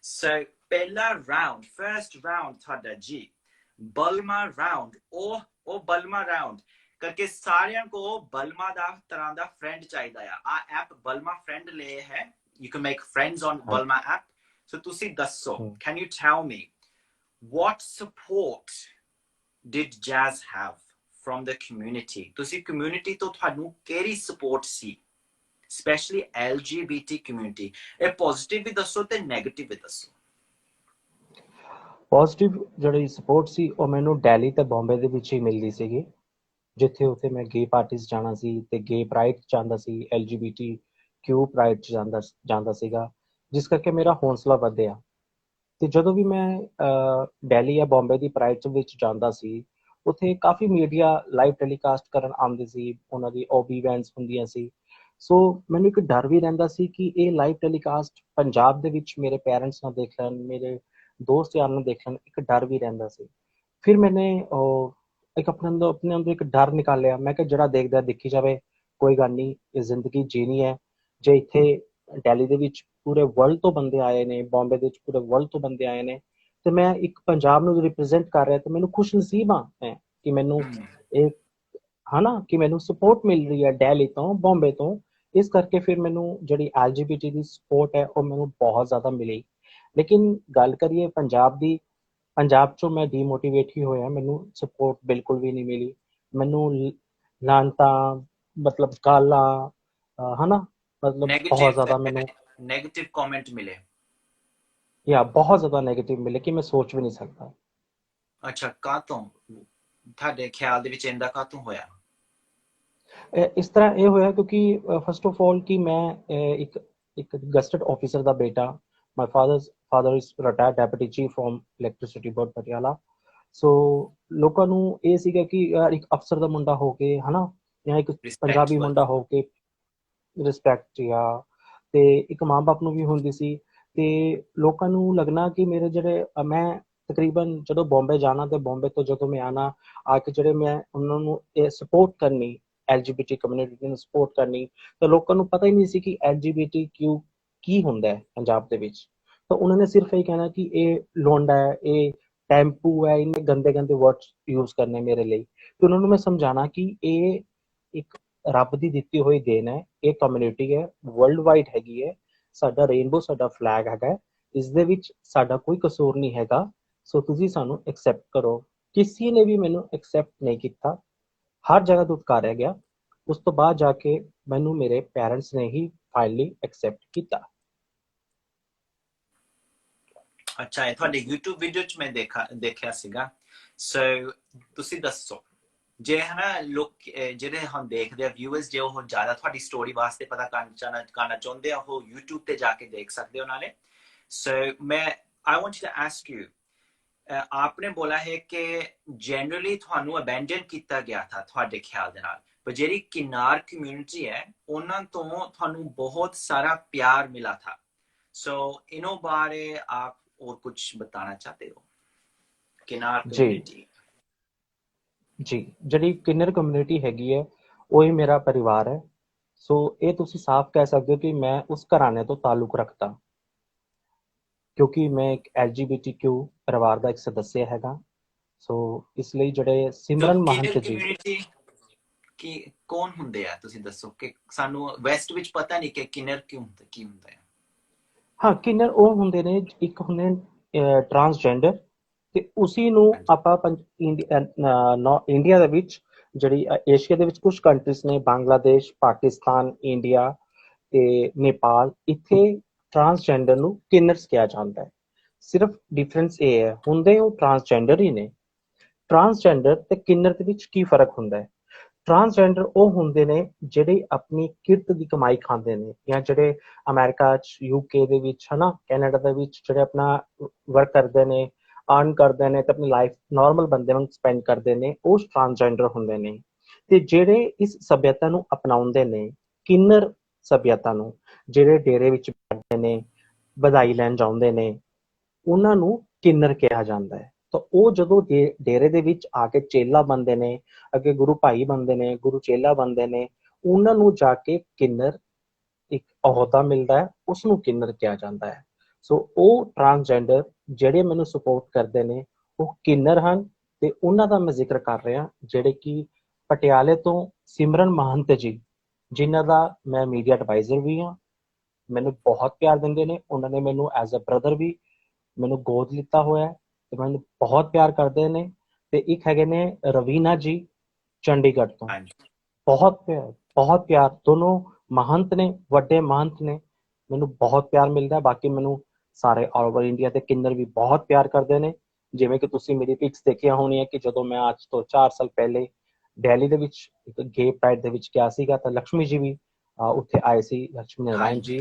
ਸੋ ਪਹਿਲਾ ਰਾਉਂਡ, ਫਰਸਟ ਰਾਉਂਡ ਤੁਹਾਡਾ ਜੀ ਬਲਮਾ ਰਾਉਂਡ। ਉਹ ਬਲਮਾ ਰਾਉਂਡ ਕਰਕੇ ਸਾਰਿਆਂ ਕੋ ਬਲਮਾ ਦਾ ਤਰ੍ਹਾਂ ਦਾ ਫਰੈਂਡ ਚਾਹੀਦਾ ਆ ਐਪ ਬਲਮਾ ਫਰੈਂਡ ਲੈ ਹੈ। You can make friends on Bulma app। So ਤੁਸੀਂ ਦੱਸੋ, can you tell me what support did Jazz have from the community? ਤੁਸੀਂ community ਤੋਂ ਤੁਹਾਨੂੰ ਕਿਹੜੀ support ਸੀ, especially LGBT community? ਇਹ positive ਵੀ ਦੱਸੋ ਤੇ negative ਵੀ ਦੱਸੋ। ਪੋਜ਼ਿਟਿਵ ਜਿਹੜੀ ਸਪੋਰਟ ਸੀ ਉਹ ਮੈਨੂੰ ਦਿੱਲੀ ਤੇ ਬੰਬੇ ਦੇ ਵਿੱਚ ਹੀ ਮਿਲਦੀ ਸੀਗੀ, ਜਿੱਥੇ ਉੱਥੇ ਮੈਂ ਗੇ ਪਾਰਟੀਜ਼ ਜਾਣਾ ਸੀ ਤੇ ਗੇ ਪ੍ਰਾਈਡ ਜਾਂਦਾ ਸੀ, LGBTQ ਪ੍ਰਾਈਡ ਚ ਜਾਂਦਾ ਸੀਗਾ, ਜਿਸ ਕਰਕੇ ਮੇਰਾ ਹੌਸਲਾ ਵਧਿਆ। ਤੇ ਜਦੋਂ ਵੀ ਮੈਂ ਦਿੱਲੀ ਜਾਂ ਬੰਬੇ ਦੀ ਪ੍ਰਾਈਡ ਵਿੱਚ ਜਾਂਦਾ ਸੀ, ਉੱਥੇ ਕਾਫੀ ਮੀਡੀਆ ਲਾਈਵ ਟੈਲੀਕਾਸਟ ਕਰਨ ਆਉਂਦੇ ਸੀ, ਉਹਨਾਂ ਦੀ OB ਇਵੈਂਟਸ ਹੁੰਦੀਆਂ ਸੀ। ਸੋ ਮੈਨੂੰ ਇੱਕ ਡਰ ਵੀ ਰਹਿੰਦਾ ਸੀ ਕਿ ਇਹ ਲਾਈਵ ਟੈਲੀਕਾਸਟ ਪੰਜਾਬ ਦੇ ਵਿੱਚ ਮੇਰੇ ਪੇਰੈਂਟਸ ਨਾਲ ਦੇਖ ਲੈਣ, ਮੇਰੇ ਦੋਸਤ ਯਾਰ ਨਾਲ ਦੇਖ ਲੈਣ, ਇੱਕ ਡਰ ਵੀ ਰਹਿੰਦਾ ਸੀ। ਫਿਰ ਮੈਨੇ ਇੱਕ ਆਪਣੇ ਅੰਦਰ ਇੱਕ ਡਰ ਨਿਕਾਲਿਆ। ਮੈਂ ਕਿਹਾ ਜਿਹੜਾ ਦੇਖਦਾ ਦੇਖੀ ਜਾਵੇ, ਕੋਈ ਗੱਲ ਨਹੀਂ, ਇਹ ਜ਼ਿੰਦਗੀ ਜੀਣੀ ਹੈ। ਜੇ ਇੱਥੇ ਦਿੱਲੀ ਦੇ ਵਿੱਚ ਪੂਰੇ ਵਰਲਡ ਤੋਂ ਬੰਦੇ ਆਏ ਨੇ, ਬੰਬੇ ਦੇ ਵਿੱਚ ਪੂਰੇ ਵਰਲਡ ਤੋਂ ਬੰਦੇ ਆਏ ਨੇ, ਤੇ ਮੈਂ ਇੱਕ ਪੰਜਾਬ ਨੂੰ ਰਿਪਰੈਜ਼ੈਂਟ ਕਰ ਰਿਹਾ, ਤੇ ਮੈਨੂੰ ਖੁਸ਼ ਨਸੀਬ ਹਾਂ ਮੈਂ ਕਿ ਮੈਨੂੰ ਇਹ ਹਨਾ ਕਿ ਮੈਨੂੰ ਸਪੋਰਟ ਮਿਲ ਰਹੀ ਹੈ ਦਿੱਲੀ ਤੋਂ, ਬੰਬੇ ਤੋਂ। ਇਸ ਕਰਕੇ ਫਿਰ ਮੈਨੂੰ ਜਿਹੜੀ ਐਲਜੀਬੀਟੀ ਦੀ ਸਪੋਰਟ ਹੈ ਉਹ ਮੈਨੂੰ ਬਹੁਤ ਜ਼ਿਆਦਾ ਮਿਲੀ। ਲੇਕਿਨ ਗੱਲ ਕਰੀਏ ਪੰਜਾਬ ਦੀ, ਪੰਜਾਬ ਚੋਂ ਮੈਂ ਡੀਮੋਟੀਵੇਟ ਹੀ ਹੋਇਆ, ਮੈਨੂੰ ਸਪੋਰਟ ਬਿਲਕੁਲ ਵੀ ਨਹੀਂ ਮਿਲੀ। ਮੈਨੂੰ ਲਾਨਤਾਂ, ਮਤਲਬ ਗਾਲਾਂ, ਹਨਾ, ਮਤਲਬ ਬਹੁਤ ਜ਼ਿਆਦਾ ਮੈਨੂੰ ਨੈਗੇਟਿਵ ਕਮੈਂਟ ਮਿਲੇ, ਜਾਂ ਬਹੁਤ ਜ਼ਿਆਦਾ ਨੈਗੇਟਿਵ ਮਿਲੇ ਕਿ ਮੈਂ ਸੋਚ ਵੀ ਨਹੀਂ ਸਕਦਾ। ਅੱਛਾ, ਕਾਹਤੋਂ? ਤੁਹਾਡੇ ਖਿਆਲ ਦੇ ਵਿੱਚ ਇਹਦਾ ਕਾਹਤੋਂ ਹੋਇਆ? ਇਸ ਤਰ੍ਹਾਂ ਇਹ ਹੋਇਆ ਕਿਉਂਕਿ ਫਸਟ ਆਫ ਆਲ ਕਿ ਮੈਂ ਇੱਕ ਇੱਕ ਗਸਟਡ ਆਫਿਸਰ ਦਾ ਬੇਟਾ, my father is retired deputy chief from electricity board Patiala. So ਲੋਕਾਂ ਨੂੰ ਇਹ ਸੀਗਾ ਕਿ ਯਾਰ ਇੱਕ ਅਫਸਰ ਦਾ ਮੁੰਡਾ ਹੋ ਕੇ, ਹਨਾ, ਜਾਂ ਇੱਕ ਪੰਜਾਬੀ ਮੁੰਡਾ ਹੋ ਕੇ ਰਿਸਪੈਕਟ, ਜਾਂ ਤੇ ਇੱਕ ਮਾਂ ਬਾਪ ਨੂੰ ਵੀ ਹੁੰਦੀ ਸੀ। ਤੇ ਲੋਕਾਂ ਨੂੰ ਲੱਗਣਾ ਕਿ ਮੇਰੇ ਜਿਹੜੇ ਮੈਂ ਤਕਰੀਬਨ ਜਦੋਂ ਬੰਬੇ ਜਾਣਾ ਤੇ ਬੰਬੇ ਤੋਂ ਜਦੋਂ ਮੈਂ ਆਣਾ, ਆ ਕੇ ਜਿਹੜੇ ਮੈਂ ਉਹਨਾਂ ਨੂੰ ਇਹ ਸਪੋਰਟ ਕਰਨੀ, ਐਲਜੀਬੀਟੀ ਕਮਿਊਨਿਟੀ ਨੂੰ ਸਪੋਰਟ ਕਰਨੀ, ਤਾਂ ਲੋਕਾਂ ਨੂੰ ਪਤਾ ਹੀ ਨਹੀਂ ਸੀ ਕਿ ਐਲਜੀਬੀਟੀ ਕਿਊ ਕੀ ਹੁੰਦਾ ਹੈ ਪੰਜਾਬ ਦੇ ਵਿੱਚ। ਤਾਂ ਉਹਨਾਂ ਨੇ ਸਿਰਫ ਇਹ ਕਹਿਣਾ ਕਿ ਇਹ ਲੋਂਡਾ ਹੈ, ਇਹ ਟੈਂਪੂ ਹੈ, ਇਹਨੇ ਗੰਦੇ ਗੰਦੇ ਵਰਡਸ ਯੂਜ਼ ਕਰਨੇ ਮੇਰੇ ਲਈ। ਤੇ ਉਹਨਾਂ ਨੂੰ ਮੈਂ ਸਮਝਾਣਾ ਕਿ ਇਹ ਇੱਕ ਰੱਬ ਦੀ ਦਿੱਤੀ ਹੋਈ ਦੇਣ ਹੈ, ਇਹ ਕਮਿਊਨਿਟੀ ਹੈ, ਵਰਲਡ ਵਾਈਡ ਹੈਗੀ ਹੈ, ਸਾਡਾ ਰੇਨਬੋ ਸਾਡਾ ਫਲੈਗ ਹੈਗਾ, ਇਸ ਦੇ ਵਿੱਚ ਸਾਡਾ ਕੋਈ ਕਸੂਰ ਨਹੀਂ ਹੈਗਾ। ਸੋ ਤੁਸੀਂ ਸਾਨੂੰ ਐਕਸੈਪਟ ਕਰੋ। ਕਿਸੇ ਨੇ ਵੀ ਮੈਨੂੰ ਐਕਸੈਪਟ ਨਹੀਂ ਕੀਤਾ, ਹਰ ਜਗ੍ਹਾ ਦੁਤਕਾਰਿਆ ਗਿਆ। ਉਸ ਤੋਂ ਬਾਅਦ ਜਾ ਕੇ ਮੈਨੂੰ ਮੇਰੇ ਪੈਰੈਂਟਸ ਨੇ ਹੀ ਫਾਈਨਲੀ ਐਕਸੈਪਟ ਕੀਤਾ। ਅੱਛਾ, ਇਹ ਤੁਹਾਡੇ YouTube ਵੀਡੀਓ 'ਚ ਮੈਂ ਦੇਖਿਆ ਸੀਗਾ। ਸੋ ਤੁਸੀਂ ਦੱਸੋ, ਜੇ ਹਨਾ ਲੋਕ ਜਿਹੜੇ ਹੁਣ ਦੇਖਦੇ ਆ ਵਿਊਅਰਸ, ਜੇ ਉਹ ਜ਼ਿਆਦਾ ਤੁਹਾਡੀ ਸਟੋਰੀ ਵਾਸਤੇ ਪਤਾ ਕਰਨਾ ਚਾਹੁੰਦੇ ਆ, ਉਹ YouTube ਤੇ ਜਾ ਕੇ ਦੇਖ ਸਕਦੇ ਹੋ ਨਾਲੇ। ਸੋ ਮੈਂ I want to ask you, आपने बोला है कि जनरली ਤੁਹਾਨੂੰ ਅਬੈਂਡਨ ਕੀਤਾ ਗਿਆ था ਤੁਹਾਡੇ ਖਿਆਲ ਦੇ ਨਾਲ, ਪਰ ਜਿਹੜੀ ਕਿਨਾਰ ਕਮਿਊਨਿਟੀ ਹੈ ਉਹਨਾਂ ਤੋਂ ਤੁਹਾਨੂੰ ਬਹੁਤ ਸਾਰਾ प्यार मिला था। सो इनो बारे आप और कुछ बताना चाहते हो? किनार कम्युनिटी ਜੀ, ਜਿਹੜੀ ਕਿੰਨਰ ਕਮਿਊਨਿਟੀ ਹੈਗੀ ਹੈ ਉਹ ਹੀ ਮੇਰਾ ਪਰਿਵਾਰ ਹੈ। ਸੋ ਇਹ ਤੁਸੀਂ ਸਾਫ਼ ਕਹਿ ਸਕਦੇ ਹੋ ਕਿ ਮੈਂ ਉਸ ਘਰਾਣੇ ਤੋਂ ਤਾਲੁਕ ਰੱਖਦਾ, ਕਿਉਂਕਿ ਮੈਂ ਇੱਕ ਐਲਜੀਬੀਟੀਕਿਊ ਪਰਿਵਾਰ ਦਾ ਇੱਕ ਸਦੱਸਿਆ ਹੈਗਾ। ਸੋ ਇਸ ਲਈ ਜਿਹੜੇ ਸਿਮਰਨ ਮਹੰਤ ਜੀ, ਕਿ ਕੌਣ ਹੁੰਦੇ ਆ, ਤੁਸੀਂ ਦੱਸੋ ਕਿ ਸਾਨੂੰ ਵੈਸਟ ਵਿੱਚ ਪਤਾ ਨਹੀਂ ਕਿ ਕਿਨਰ ਕੀ ਹੁੰਦਾ ਹੈ। ਹਾਂ, ਕਿੰਨਰ ਉਹ ਹੁੰਦੇ ਨੇ, ਇੱਕ ਹੁੰਦੇ ਟਰਾਂਸਜੈਂਡਰ, ਤੇ ਉਸੀ ਨੂੰ ਆਪਾਂ ਇੰਡੀਆ ਦੇ ਵਿੱਚ, ਜਿਹੜੀ ਏਸ਼ੀਆ ਦੇ ਵਿੱਚ ਕੁਝ ਕੰਟਰੀਜ਼ ਨੇ, ਬੰਗਲਾਦੇਸ਼, ਪਾਕਿਸਤਾਨ, ਇੰਡੀਆ ਤੇ ਨੇਪਾਲ, ਇੱਥੇ ਟਰਾਂਸਜੈਂਡਰ ਨੂੰ ਕਿੰਨਰਸ ਕਿਹਾ ਜਾਂਦਾ ਹੈ। ਸਿਰਫ ਡਿਫਰੈਂਸ ਇਹ ਹੈ, ਹੁੰਦੇ ਉਹ ਟਰਾਂਸਜੈਂਡਰ ਹੀ ਨੇ। ਟਰਾਂਸਜੈਂਡਰ ਤੇ ਕਿੰਨਰ ਦੇ ਵਿੱਚ ਕੀ ਫਰਕ ਹੁੰਦਾ ਹੈ? ਟਰਾਂਸਜੈਂਡਰ ਉਹ ਹੁੰਦੇ ਨੇ ਜਿਹੜੇ ਆਪਣੀ ਕਿਰਤ ਦੀ ਕਮਾਈ ਖਾਂਦੇ ਨੇ, ਜਾਂ ਜਿਹੜੇ ਅਮਰੀਕਾ ਚ, ਯੂਕੇ ਦੇ ਵਿੱਚ, ਹਨਾ, ਕੈਨੇਡਾ ਦੇ ਵਿੱਚ ਜਿਹੜੇ ਆਪਣਾ ਵਰਕ ਕਰਦੇ ਨੇ, ਅਰਨ ਕਰਦੇ ਨੇ ਤੇ ਆਪਣੀ ਲਾਈਫ ਨਾਰਮਲ ਬੰਦੇ ਵਾਂਗ ਸਪੈਂਡ ਕਰਦੇ ਨੇ, ਉਹ ਟਰਾਂਸਜੈਂਡਰ ਹੁੰਦੇ ਨੇ। ਤੇ ਜਿਹੜੇ ਇਸ ਸਭਿਅਤਾ ਨੂੰ ਅਪਣਾਉਂਦੇ ਨੇ, ਕਿੰਨਰ ਸਭਿਅਤਾ ਨੂੰ, ਜਿਹੜੇ ਡੇਰੇ ਵਿੱਚ ਬੈਠਦੇ ਨੇ, ਵਧਾਈ ਲੈਣ ਜਾਂਦੇ ਨੇ, ਉਹਨਾਂ ਨੂੰ ਕਿੰਨਰ ਕਿਹਾ ਜਾਂਦਾ ਹੈ। ਤਾਂ ਉਹ ਜਦੋਂ ਡੇਰੇ ਦੇ ਵਿੱਚ ਆ ਕੇ ਚੇਲਾ ਬਣਦੇ ਨੇ, ਅੱਗੇ ਗੁਰੂ ਭਾਈ ਬਣਦੇ ਨੇ, ਗੁਰੂ ਚੇਲਾ ਬਣਦੇ ਨੇ, ਉਹਨਾਂ ਨੂੰ ਜਾ ਕੇ ਕਿੰਨਰ ਇੱਕ ਅਹੁਦਾ ਮਿਲਦਾ ਹੈ, ਉਸ ਨੂੰ ਕਿੰਨਰ ਕਿਹਾ ਜਾਂਦਾ ਹੈ। ਸੋ ਉਹ ਟਰਾਂਸਜੈਂਡਰ ਜਿਹੜੇ ਮੈਨੂੰ ਸਪੋਰਟ ਕਰਦੇ ਨੇ ਉਹ ਕਿੰਨਰ ਹਨ। ਤੇ ਉਹਨਾਂ ਦਾ ਮੈਂ ਜ਼ਿਕਰ ਕਰ ਰਿਹਾ ਜਿਹੜੇ ਕਿ ਪਟਿਆਲੇ ਤੋਂ ਸਿਮਰਨ ਮਹੰਤ ਜੀ, ਜਿਨ੍ਹਾਂ ਦਾ ਮੈਂ ਮੀਡੀਆ ਐਡਵਾਈਜ਼ਰ ਵੀ ਹਾਂ, ਮੈਨੂੰ ਬਹੁਤ ਪਿਆਰ ਦਿੰਦੇ ਨੇ। ਉਹਨਾਂ ਨੇ ਮੈਨੂੰ ਐਜ਼ ਅ ਬ੍ਰਦਰ ਵੀ ਮੈਨੂੰ ਗੋਦ ਲਿੱਤਾ ਹੋਇਆ ਤੇ ਮੈਨੂੰ ਬਹੁਤ ਪਿਆਰ ਕਰਦੇ ਨੇ। ਤੇ ਇੱਕ ਹੈਗੇ ਨੇ ਰਵੀਨਾ ਜੀ, ਚੰਡੀਗੜ੍ਹ ਤੋਂ, ਬਹੁਤ ਪਿਆਰ। ਦੋਨੋਂ ਮਹੰਤ ਨੇ, ਵੱਡੇ ਮਹੰਤ ਨੇ, ਮੈਨੂੰ ਬਹੁਤ ਪਿਆਰ ਮਿਲਦਾ। ਬਾਕੀ ਮੈਨੂੰ ਸਾਰੇ ਆਲ ਓਵਰ ਇੰਡੀਆ ਤੇ ਕਿੰਨਰ ਵੀ ਬਹੁਤ ਪਿਆਰ ਕਰਦੇ ਨੇ। ਜਿਵੇਂ ਕਿ ਤੁਸੀਂ ਮੇਰੀ ਪਿਕਸ ਦੇਖੀਆਂ ਹੋਣੀਆਂ ਕਿ ਜਦੋਂ ਮੈਂ ਅੱਜ ਤੋਂ 4 ਸਾਲ ਪਹਿਲੇ ਦਿੱਲੀ ਦੇ ਵਿੱਚ ਇੱਕ ਗੇ ਪ੍ਰਾਈਡ ਦੇ ਵਿੱਚ ਗਿਆ ਸੀਗਾ, ਤਾਂ ਲక్ష్ਮੀ ਜੀ ਵੀ ਉੱਥੇ ਆਏ ਸੀ, ਲక్ష్ਮੀ ਨਾਰਾਇਣ ਜੀ,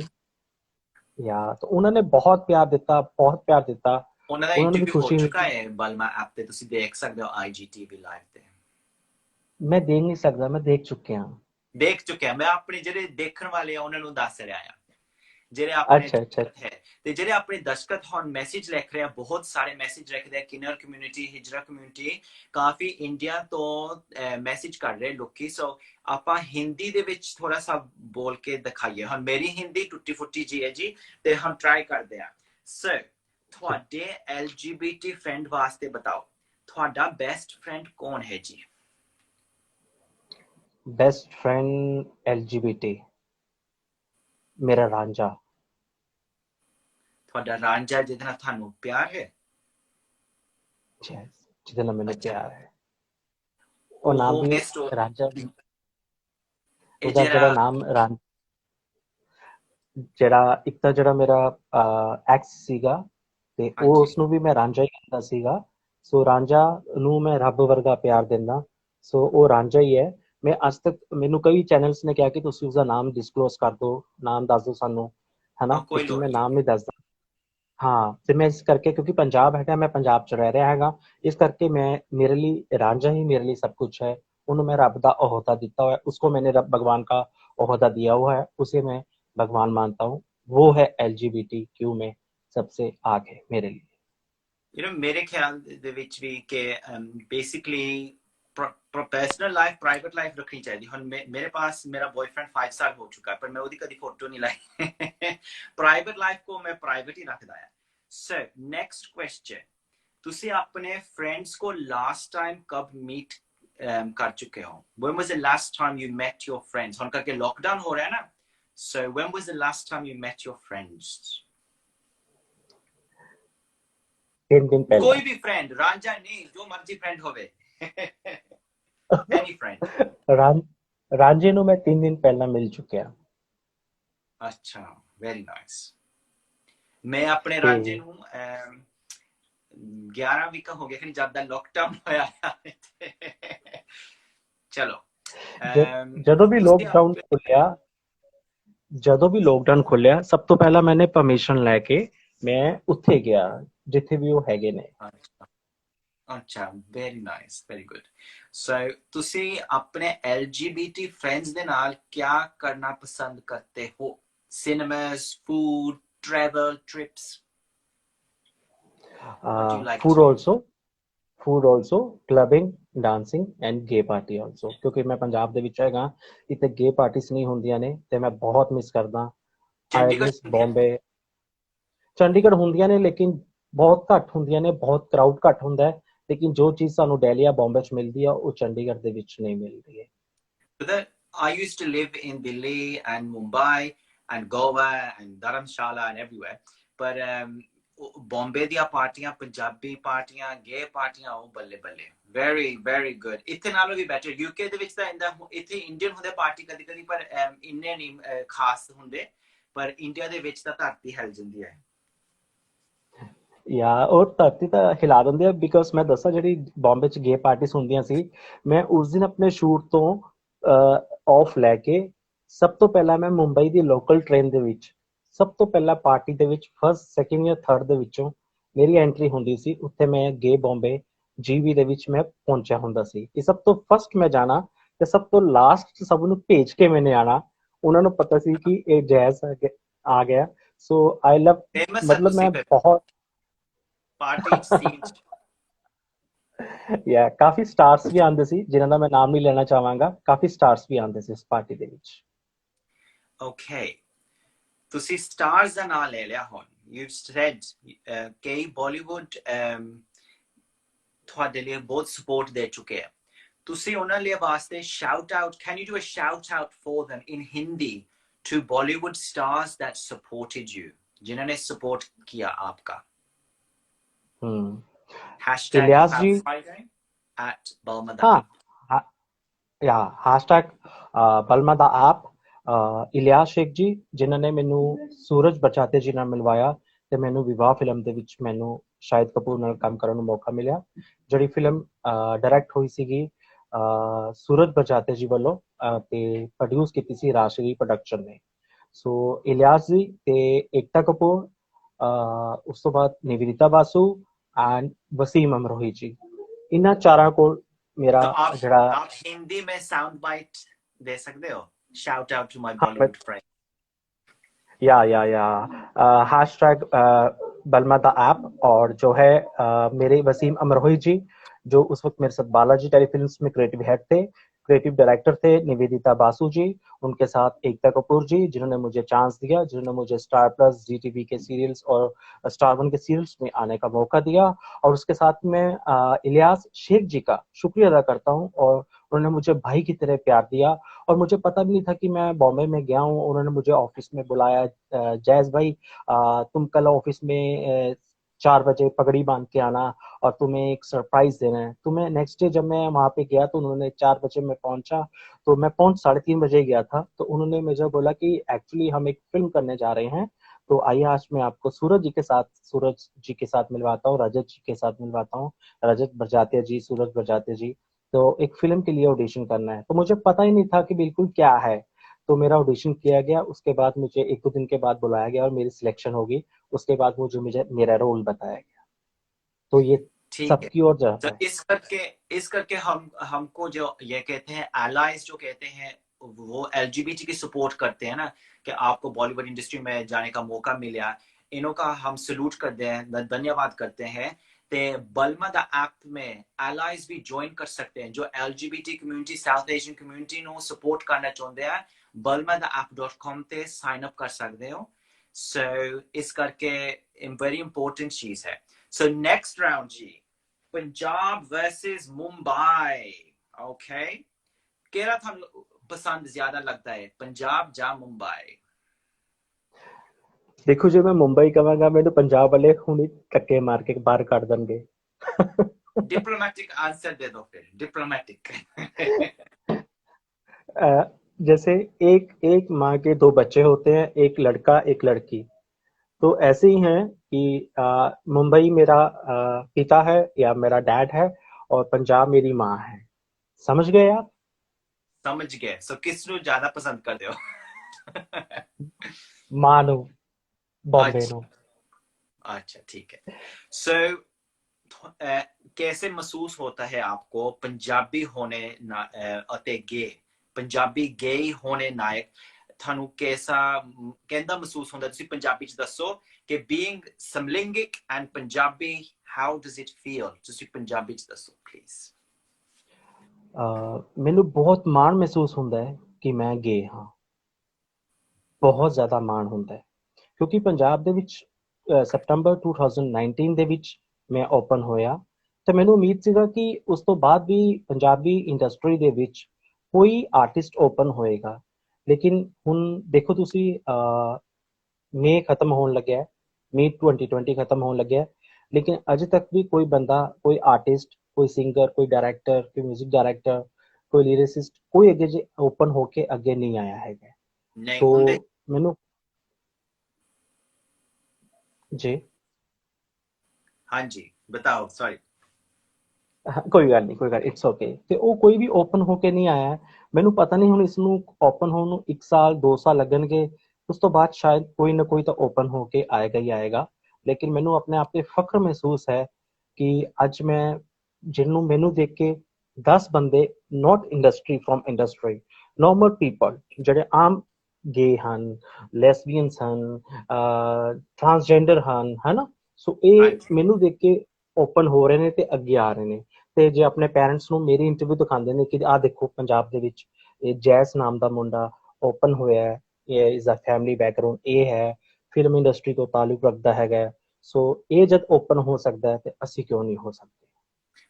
ਜਾਂ ਤਾਂ ਉਹਨਾਂ ਨੇ ਬਹੁਤ ਪਿਆਰ ਦਿੱਤਾ, ਬਹੁਤ ਪਿਆਰ ਦਿੱਤਾ। ਉਹਨਾਂ ਦਾ ਨੂੰ ਵੀ ਇੰਟਰਵਿਊ ਹੋ ਖੁਸ਼ੀ ਚੁੱਕਾ ਹੈ ਬਲਮਾ ਐਪ ਤੇ, ਤੁਸੀਂ ਦੇਖ ਸਕਦੇ ਹੋ IGTV ਲਾਈਵ ਤੇ। ਮੈਂ ਦੇਖ ਨਹੀਂ ਸਕਦਾ, ਮੈਂ ਦੇਖ ਚੁੱਕਿਆ। ਮੈਂ ਆਪਣੇ ਜਿਹੜੇ ਦੇਖਣ ਵਾਲੇ ਆ ਉਹਨਾਂ ਨੂੰ ਦੱਸ ਰਿਹਾ ਆ। ਜਿਹੜੇ ਆਪਣੇ अच्छा अच्छा ਦਸਤਖਤ ਹੈ ਤੇ ਜਿਹੜੇ ਆਪਣੇ ਦਸਤਖਤ ਹੁਣ ਮੈਸੇਜ ਲਿਖ ਰਹੇ ਆ ਬਹੁਤ ਸਾਰੇ ਮੈਸੇਜ ਲਿਖਦੇ ਆ ਕਿਨਰ ਕਮਿਊਨਿਟੀ ਹਿਜਰਾ ਕਮਿਊਨਿਟੀ ਕਾਫੀ ਇੰਡੀਆ ਤੋਂ ਮੈਸੇਜ ਕਰ ਰਹੇ ਲੋਕੀ ਸੋ ਆਪਾਂ ਹਿੰਦੀ ਦੇ ਵਿੱਚ ਥੋੜਾ ਸਾ ਬੋਲ ਕੇ ਦਿਖਾਈਏ ਹੁਣ ਮੇਰੀ ਹਿੰਦੀ ਟੁੱਟੀ ਫੁੱਟੀ ਜੀ ਹੈ ਜੀ ਤੇ ਹੁਣ ਟਰਾਈ ਕਰਦੇ ਆ ਸਰ ਤੁਹਾਡੇ LGBT ਫਰੈਂਡ ਵਾਸਤੇ ਬਤਾਓ ਤੁਹਾਡਾ ਬੈਸਟ ਫਰੈਂਡ ਕੌਣ ਹੈ ਜੀ बेस्ट फ्रेंड LGBT मेरा रांझा ਤੁਹਾਡਾ ਰਾਂਝਾ ਜਿਹਦੇ ਨਾਲ ਤੁਹਾਨੂੰ ਪਿਆਰ ਹੈ ਜਿਹਦੇ ਨਾਲ ਮੈਨੂੰ ਅੱਛਾ ਪਿਆਰ ਹੈ ਉਹ ਨਾਮ ਉਹ ਵੀ ਇਹ ਸਟੋਰੀ ਰਾਂਝਾ ਇਹ ਉਹਦਾ ਜਿਹੜਾ ਨਾਮ ਜਿਹੜਾ ਇੱਕ ਤਾਂ ਜਿਹੜਾ ਮੇਰਾ ਐਕਸ ਸੀਗਾ ਤੇ ਉਹ ਹਾਂਜੀ ਉਸਨੂੰ ਵੀ ਮੈਂ ਰਾਂਝਾ ਹੀ ਕਹਿੰਦਾ ਸੀਗਾ ਸੋ ਰਾਂਝਾ ਨੂੰ ਮੈਂ ਰੱਬ ਵਰਗਾ ਪਿਆਰ ਦਿੰਦਾ ਸੋ ਉਹ ਰਾਂਝਾ ਹੀ ਹੈ ਮੈਂ ਅੱਜ ਤੱਕ ਮੈਨੂੰ ਕਈ ਚੈਨਲਸ ਨੇ ਕਿਹਾ ਕਿ ਤੁਸੀਂ ਉਸਦਾ ਨਾਮ ਡਿਸਕਲੋਜ਼ ਕਰ ਦਿਓ ਨਾਮ ਦੱਸ ਦਿਓ ਸਾਨੂੰ ਹਨਾ ਕੋਈ ਲੇਕਿਨ ਲੋੜ ਮੈਂ ਨਹੀਂ ਨਾਮ ਨਹੀਂ ਦੱਸਦਾ ਹਾਂ ਤੇ ਮੈਂ ਇਸ ਕਰਕੇ ਕਿਉਂਕਿ ਪੰਜਾਬ ਹੈਗਾ ਮੈਂ ਪੰਜਾਬ ਚ ਰਹਿ ਰਿਹਾ ਹੈਗਾ ਇਸ ਕਰਕੇ ਮੈਂ ਮੇਰੇ ਲਈ ਰਾਂਝਾ ही मेरे लिए सब कुछ है ਉਹਨੂੰ मैं रब का ओहदा दिता हुआ है उसको मैंने रब भगवान का ओहदा दिया हुआ है उसे मैं भगवान मानता हूँ वो है LGBTQ में सबसे आगे मेरे लिए ਮੇਰੇ ਖਿਆਲ ਦੇ ਵਿੱਚ ਵੀ ਕਿ basically personal life private life ਰੱਖਣੀ ਚਾਹੀਦੀ ਹੁਣ ਮੇਰੇ ਪਾਸ ਮੇਰਾ ਬॉयफ्रेंड 5 ਸਾਲ ਹੋ ਚੁੱਕਾ ਹੈ ਪਰ ਮੈਂ ਉਹਦੀ ਕਦੀ ਫੋਟੋ ਨਹੀਂ ਲਾਈ ਪ੍ਰਾਈਵੇਟ ਲਾਈਫ ਕੋ ਮੈਂ ਪ੍ਰਾਈਵੇਟ ਹੀ ਰੱਖਦਾ ਹੈ ਸਰ ਨੈਕਸਟ ਕੁਐਸਚਨ ਤੁਸੀਂ ਆਪਣੇ ਫਰੈਂਡਸ को ਲਾਸਟ ਟਾਈਮ ਕਬ ਮੀਟ ਕਰ ਚੁੱਕੇ ਹੋ when was the last time you met your friends ਹੁਣ ਕਰਕੇ ਲੋਕਡਾਊਨ ਹੋ ਰਿਹਾ ਹੈ ਨਾ so when was the last time you met your friends 3 दिन पहले कोई भी फ्रेंड रांझा नहीं जो मर्जी फ्रेंड होवे एनी फ्रेंड रांझे ਨੂੰ ਮੈਂ 3 ਦਿਨ ਪਹਿਲਾਂ ਮਿਲ ਚੁੱਕਿਆ अच्छा वेरी नाइस मैं अपने रांझे ਨੂੰ 11 ਵੀਕਾਂ ਹੋ ਗਏ ਕਿ ਜਦ ਦਾ ਲੋਕਡਾਊਨ ਹੋਇਆ ਚਲੋ ਜਦੋਂ ਵੀ ਲੋਕਡਾਊਨ ਖੁੱਲਿਆ ਸਭ ਤੋਂ ਪਹਿਲਾਂ ਮੈंने ਪਰਮਿਸ਼ਨ ਲੈ ਕੇ ਮੈਂ ਉੱਥੇ ਗਿਆ ਜਿੱਥੇ ਵੀ ਉਹ ਹੈਗੇ ਨੇ ਅੱਛਾ very nice very good so ਤੁਸੀਂ ਆਪਣੇ LGBT ਫਰੈਂਡਸ ਦੇ ਨਾਲ ਕੀ ਕਰਨਾ ਪਸੰਦ ਕਰਤੇ ਹੋ cinemas food travel trips food also clubbing dancing and gay party also ਕਿਉਂਕਿ ਮੈਂ ਪੰਜਾਬ ਦੇ ਵਿੱਚ ਹੈਗਾ ਇੱਥੇ ਗੇ ਪਾਰਟੀਆਂ ਨਹੀਂ ਹੁੰਦੀਆਂ ਨੇ ਤੇ ਮੈਂ ਬਹੁਤ ਮਿਸ ਕਰਦਾ ਬੰਬੇ ਚੰਡੀਗੜ੍ਹ ਹੁੰਦੀਆਂ ਨੇ ਲੇਕਿਨ ਬਹੁਤ ਘੱਟ ਹੁੰਦੀਆਂ ਨੇ ਬਹੁਤ ਕਰਾਊਡ ਘੱਟ ਹੁੰਦਾ ਹੈ ਲੇਕਿਨ ਜੋ ਚੀਜ਼ ਸਾਨੂੰ ਦਿੱਲੀ ਜਾਂ ਬੰਬੇ 'ਚ ਮਿਲਦੀ ਆ ਉਹ ਚੰਡੀਗੜ੍ਹ ਦੇ ਵਿੱਚ ਨਹੀਂ ਮਿਲਦੀ ਹੈ I used to live in Delhi and Mumbai and Goa and Dharamshala and everywhere but Bombay ਦੀਆਂ ਪਾਰਟੀਆਂ ਪੰਜਾਬੀ ਪਾਰਟੀਆਂ ਗੇ ਪਾਰਟੀਆਂ ਉਹ ਬੱਲੇ ਬੱਲੇ very very good ਇੱਥੇ ਨਾਲੋਂ ਵੀ better UK ਦੇ ਵਿੱਚ ਤਾਂ ਇੱਥੇ ਇੰਡੀਅਨ ਹੁੰਦੇ ਪਾਰਟੀ ਕਦੀ ਕਦੀ ਪਰ ਇੰਨੇ ਨਹੀਂ ਖਾਸ ਹੁੰਦੇ ਪਰ ਇੰਡੀਆ ਦੇ ਵਿੱਚ ਤਾਂ ਧਰਤੀ ਹਿਲ ਜਾਂਦੀ ਹੈ ਯਾ ਉਹ ਧਰਤੀ ਤਾਂ ਹਿਲਾ ਦਿੰਦੇ ਆ ਬਿਕੋਜ਼ ਮੈਂ ਦੱਸਾਂ ਜਿਹੜੀ ਬੰਬੇ 'ਚ ਗੇ ਪਾਰਟੀਆਂ ਹੁੰਦੀਆਂ ਸੀ ਮੈਂ ਉਸ ਦਿਨ ਆਪਣੇ ਸ਼ੂਟ ਤੋਂ ਆਫ ਲੈ ਕੇ ਸਭ ਤੋਂ ਪਹਿਲਾਂ ਮੈਂ ਮੁੰਬਈ ਦੀ ਲੋਕਲ ਟ੍ਰੇਨ ਦੇ ਵਿੱਚ ਸਭ ਤੋਂ ਪਹਿਲਾਂ ਪਾਰਟੀ ਦੇ ਵਿੱਚ ਫਸਟ ਸੈਕਿੰਡ ਜਾਂ ਥਰਡ ਦੇ ਵਿੱਚੋਂ ਮੇਰੀ ਐਂਟਰੀ ਹੁੰਦੀ ਸੀ ਉੱਥੇ ਮੈਂ ਗੇ ਬੰਬੇ GB ਦੇ ਵਿੱਚ ਮੈਂ ਪਹੁੰਚਿਆ ਹੁੰਦਾ ਸੀ ਕਿ ਸਭ ਤੋਂ ਫਸਟ ਮੈਂ ਜਾਣਾ ਤੇ ਸਭ ਤੋਂ ਲਾਸਟ ਸਭ ਨੂੰ ਭੇਜ ਕੇ ਮੈਨੇ ਆਣਾ ਉਹਨਾਂ ਨੂੰ ਪਤਾ ਸੀ ਕਿ ਇਹ ਜੈਜ਼ ਆ ਗਿਆ ਸੋ ਆਈ ਲਵ ਮਤਲਬ ਮੈਂ ਬਹੁਤ ਪਾਰਟੀ ਸੀਨ ਯਾ ਕਾਫੀ ਸਟਾਰਸ ਵੀ ਆਉਂਦੇ ਸੀ ਜਿਨ੍ਹਾਂ ਦਾ ਮੈਂ ਨਾਮ ਨਹੀਂ ਲੈਣਾ ਚਾਹਾਂਗਾ ਕਾਫੀ ਸਟਾਰਸ ਵੀ ਆਉਂਦੇ ਸੀ ਇਸ ਪਾਰਟੀ ਦੇ ਵਿੱਚ ਓਕੇ ਤੁਸੀਂ ਸਟਾਰਸ ਦਾ ਨਾਮ ਲੈ ਲਿਆ ਹੁਣ ਯੂ ਸੈਡ ਕਈ ਬਾਲੀਵੁੱਡ ਤੁਹਾਡੇ ਲਈ ਬਹੁਤ ਸਪੋਰਟ ਦੇ ਚੁੱਕੇ ਆ ਤੁਸੀਂ ਉਹਨਾਂ ਲਈ ਵਾਸਤੇ shout out can you do a shout out for them in Hindi to Bollywood stars that supported you जिन्होंने सपोर्ट किया आपका hashtag Ilyas ji at Balmada या hashtag Balmada app Ilyas Sheikh ਜੀ ਜਿਨ੍ਹਾਂ ਨੇ ਮੈਨੂੰ ਸੂਰਜ ਬਚਾਤੇ ਜੀ ਨਾਲ ਮਿਲਵਾਇਆ ਤੇ ਮੈਨੂੰ ਵਿਵਾਹ ਫਿਲਮ ਦੇ ਵਿੱਚ ਮੈਨੂੰ ਸ਼ਾਹਿਦ ਕਪੂਰ ਨਾਲ ਕੰਮ ਕਰਨ ਨੂੰ ਮੌਕਾ ਮਿਲਿਆ ਜਿਹੜੀ ਫਿਲਮ ਡਾਇਰੈਕਟ ਹੋਈ ਸੀਗੀ ਸੂਰਜ ਬਚਾਤੇ ਜੀ ਵੱਲੋਂ ਤੇ ਪ੍ਰੋਡਿਊਸ ਕੀਤੀ ਸੀ ਰਾਸ਼ਟਰੀ ਪ੍ਰੋਡਕਸ਼ਨ ਨੇ ਸੋ ਇਲਿਆਸ ਜੀ ਤੇ ਏਕਤਾ ਕਪੂਰ ਉਸ ਤੋਂ ਬਾਅਦ ਨਿਵੇदिता ਬਾਸੂ एंड वसीम अमरोही जी इन्हां चारां को मेरा जड़ा आप हिंदी में साउंड बाइट दे सकते हो shout out to my Bollywood friend या हैशटैग बलमा द ऐप, और जो है मेरे वसीम अमरोही जी, जो उस वक्त मेरे साथ बालाजी टेलीफिल्म्स में क्रिएटिव हेड थे, क्रिएटिव डायरेक्टर थे निवेदिता बासु जी, उनके साथ एकता कपूर जी, जिन्होंने मुझे चांस दिया, जिन्होंने मुझे स्टार प्लस, जी टीवी के सीरियल्स और स्टार वन के सीरियल्स में आने का मौका दिया। और उसके साथ में इलियास शेख जी का शुक्रिया अदा करता हूँ, और उन्होंने मुझे भाई की तरह प्यार दिया। और मुझे पता भी नहीं था कि मैं बॉम्बे में गया हूँ, उन्होंने मुझे ऑफिस में बुलाया, जैज भाई तुम कल ऑफिस में 4 बजे पगड़ी बांध के आना, और तुम्हें एक सरप्राइज देना है तुम्हें। नेक्स्ट डे जब मैं वहां पे गया तो उन्होंने 4 बजे मैं पहुंचा, तो मैं पहुंच 3:30 बजे गया था, तो उन्होंने मुझे बोला कि एक्चुअली हम एक फिल्म करने जा रहे हैं, तो आइए आज मैं आपको सूरज जी के साथ मिलवाता हूँ, रजत जी के साथ मिलवाता हूँ, रजत बरजात्या जी, सूरज बरजात्या जी। तो एक फिल्म के लिए ऑडिशन करना है, तो मुझे पता ही नहीं था कि बिल्कुल क्या है। तो मेरा ऑडिशन किया गया, उसके बाद मुझे 1-2 दिन के बाद बुलाया गया और मेरी सिलेक्शन होगी। उसके बाद मुझे मेरा रोल बताया गया। तो ये ठीक है। सबकी ओर तो जाता है। इस करके हमको जो ये कहते हैं एलाइज जो कहते हैं, वो एलजीबीटी की सपोर्ट करते हैं ना, कि आपको बॉलीवुड इंडस्ट्री में जाने का मौका मिला। इन्हों का हम सल्यूट करते हैं, धन्यवाद करते हैं। ते बलमा द ऐप में एलाइज भी ज्वाइन कर सकते हैं, जो LGBT community, south Asian community नो सपोर्ट करना चाहते हैं। balmadapp.com ते साइन अप कर सकते हो। सो इस करके वेरी इंपॉर्टेंट चीज है। सो नेक्स्ट राउंड जी, पंजाब वर्सेस मुंबई। ओके, केरा था पसंद ज्यादा लगता है, पंजाब या मुंबई? देखो जो मैं मुंबई कहांगा, मैंने पंजाब वाले हुणी धक्के मार के बाहर काट देंगे। डिप्लोमेटिक आंसर दे दो फिर, डिप्लोमेटिक। जैसे एक एक माँ के दो बच्चे होते हैं, एक लड़का एक लड़की, तो ऐसे ही हैं कि मुंबई मेरा पिता है या मेरा डैड है, और पंजाब मेरी माँ है। समझ गए आप? समझ गए। सो किसनु ज्यादा पसंद करते हो? माँ नो, बॉम्बे नो। अच्छा, अच्छा ठीक है। सो कैसे महसूस होता है आपको पंजाबी होने ਅਤੇ ਗੇ, ਪੰਜਾਬੀ ਗੇ ਹੋਣੇ ਨਾਇਕ? ਤੁਹਾਨੂੰ कैसा ਕਹਿੰਦਾ ਮਹਿਸੂਸ ਹੁੰਦਾ? ਤੁਸੀਂ ਪੰਜਾਬੀ ਚ ਦੱਸੋ ਕਿ being ਸਮਲਿੰਗਿਕ and Punjabi, how does it feel? ਤੁਸੀਂ ਪੰਜਾਬੀ ਚ ਦੱਸੋ ਪਲੀਜ਼। ਮੈਨੂੰ ਬਹੁਤ ਮਾਣ ਮਹਿਸੂਸ ਹੁੰਦਾ ਹੈ ਕਿ ਮੈਂ ਗੇ ਹਾਂ। ਬਹੁਤ ਜ਼ਿਆਦਾ ਮਾਣ ਹੁੰਦਾ ਹੈ, ਕਿਉਂਕਿ ਪੰਜਾਬ ਦੇ ਵਿੱਚ ਸੈਪਟੰਬਰ 2019 ਦੇ ਵਿੱਚ ਮੈਂ ਓਪਨ ਹੋਇਆ, ਤੇ ਮੈਨੂੰ ਉਮੀਦ ਸੀਗਾ ਕਿ ਉਸ ਤੋਂ ਬਾਅਦ ਵੀ ਪੰਜਾਬੀ ਇੰਡਸਟਰੀ ਦੇ ਵਿੱਚ ਕੋਈ ਆਰਟਿਸਟ ਓਪਨ ਹੋਏਗਾ। ਲੇਕਿਨ ਹੁਣ ਦੇਖੋ ਤੁਸੀਂ, ਮਈ ਖਤਮ ਹੋਣ ਲੱਗਿਆ, ਮਈ 2020 ਖਤਮ ਹੋਣ ਲੱਗਿਆ, ਲੇਕਿਨ ਅਜੇ ਤੱਕ ਵੀ ਕੋਈ ਬੰਦਾ, ਕੋਈ ਆਰਟਿਸਟ, ਕੋਈ ਸਿੰਗਰ, ਕੋਈ ਡਾਇਰੈਕਟਰ, ਕੋਈ 뮤직 ਡਾਇਰੈਕਟਰ, ਕੋਈ ਲਿਰਿਸਿਸਟ, ਕੋਈ ਅੱਗੇ ਜੇ ਓਪਨ ਹੋ ਕੇ ਅੱਗੇ ਨਹੀਂ ਆਇਆ ਹੈਗਾ। ਨਹੀਂ ਸੋ ਹੁੰਦੇ। ਮੈਨੂੰ ਜੀ ਹਾਂਜੀ ਬਤਾਓ, ਸੌਰੀ। ਕੋਈ ਗੱਲ ਨਹੀਂ, ਕੋਈ ਗੱਲ, ਇਟਸ ਓਕੇ। ਤੇ ਉਹ ਕੋਈ ਵੀ ਓਪਨ ਹੋ ਕੇ ਨਹੀਂ ਆਇਆ। ਮੈਨੂੰ ਪਤਾ ਨਹੀਂ ਹੁਣ ਇਸ ਨੂੰ ਓਪਨ ਹੋਣ ਨੂੰ 1 ਸਾਲ 2 ਸਾਲ ਲੱਗਣਗੇ, ਉਸ ਤੋਂ ਬਾਅਦ ਸ਼ਾਇਦ ਕੋਈ ਨਾ ਕੋਈ ਤਾਂ ਓਪਨ ਹੋ ਕੇ ਆਏਗਾ ਹੀ ਆਏਗਾ। ਲੇਕਿਨ ਮੈਨੂੰ ਆਪਣੇ ਆਪ ਤੇ ਫਖਰ ਮਹਿਸੂਸ ਹੈ ਕਿ ਅੱਜ ਮੈਂ, ਜਿਹਨੂੰ ਮੈਨੂੰ ਦੇਖ ਕੇ 10 ਬੰਦੇ, not industry from industry, normal people ਜਿਹੜੇ ਆਮ ਗੇ ਹਨ, ਲੈਸਬੀਅਨਸ ਹਨ, ਟਰਾਂਸਜੈਂਡਰ ਹਨ, ਹੈਨਾ, ਸੋ ਇਹ ਹਾਂਜੀ ਮੈਨੂੰ ਦੇਖ ਕੇ ਓਪਨ ਹੋ ਰਹੇ ਨੇ ਤੇ ਅੱਗੇ ਆ ਰਹੇ ਨੇ। ਤੇ ਜੇ ਆਪਣੇ ਪੈਰੈਂਟਸ ਨੂੰ ਮੇਰੀ ਇੰਟਰਵਿਊ ਦਿਖਾਉਂਦੇ ਨੇ ਕਿ ਆਹ ਦੇਖੋ ਪੰਜਾਬ ਦੇ ਵਿੱਚ ਇਹ ਜੈਸ ਨਾਮ ਦਾ ਮੁੰਡਾ ਓਪਨ ਹੋਇਆ ਹੈ, ਇਹ ਇਜ਼ ਦਾ ਫੈਮਿਲੀ ਬੈਕਗ੍ਰਾਉਂਡ ਇਹ ਹੈ, ਫਿਲਮ ਇੰਡਸਟਰੀ ਤੋਂ ਤਾਲੁਕ ਰੱਖਦਾ ਹੈਗਾ, ਸੋ ਇਹ ਜਦ ਓਪਨ ਹੋ ਸਕਦਾ ਹੈ ਤੇ ਅਸੀਂ ਕਿਉਂ ਨਹੀਂ ਹੋ ਸਕਦੇ?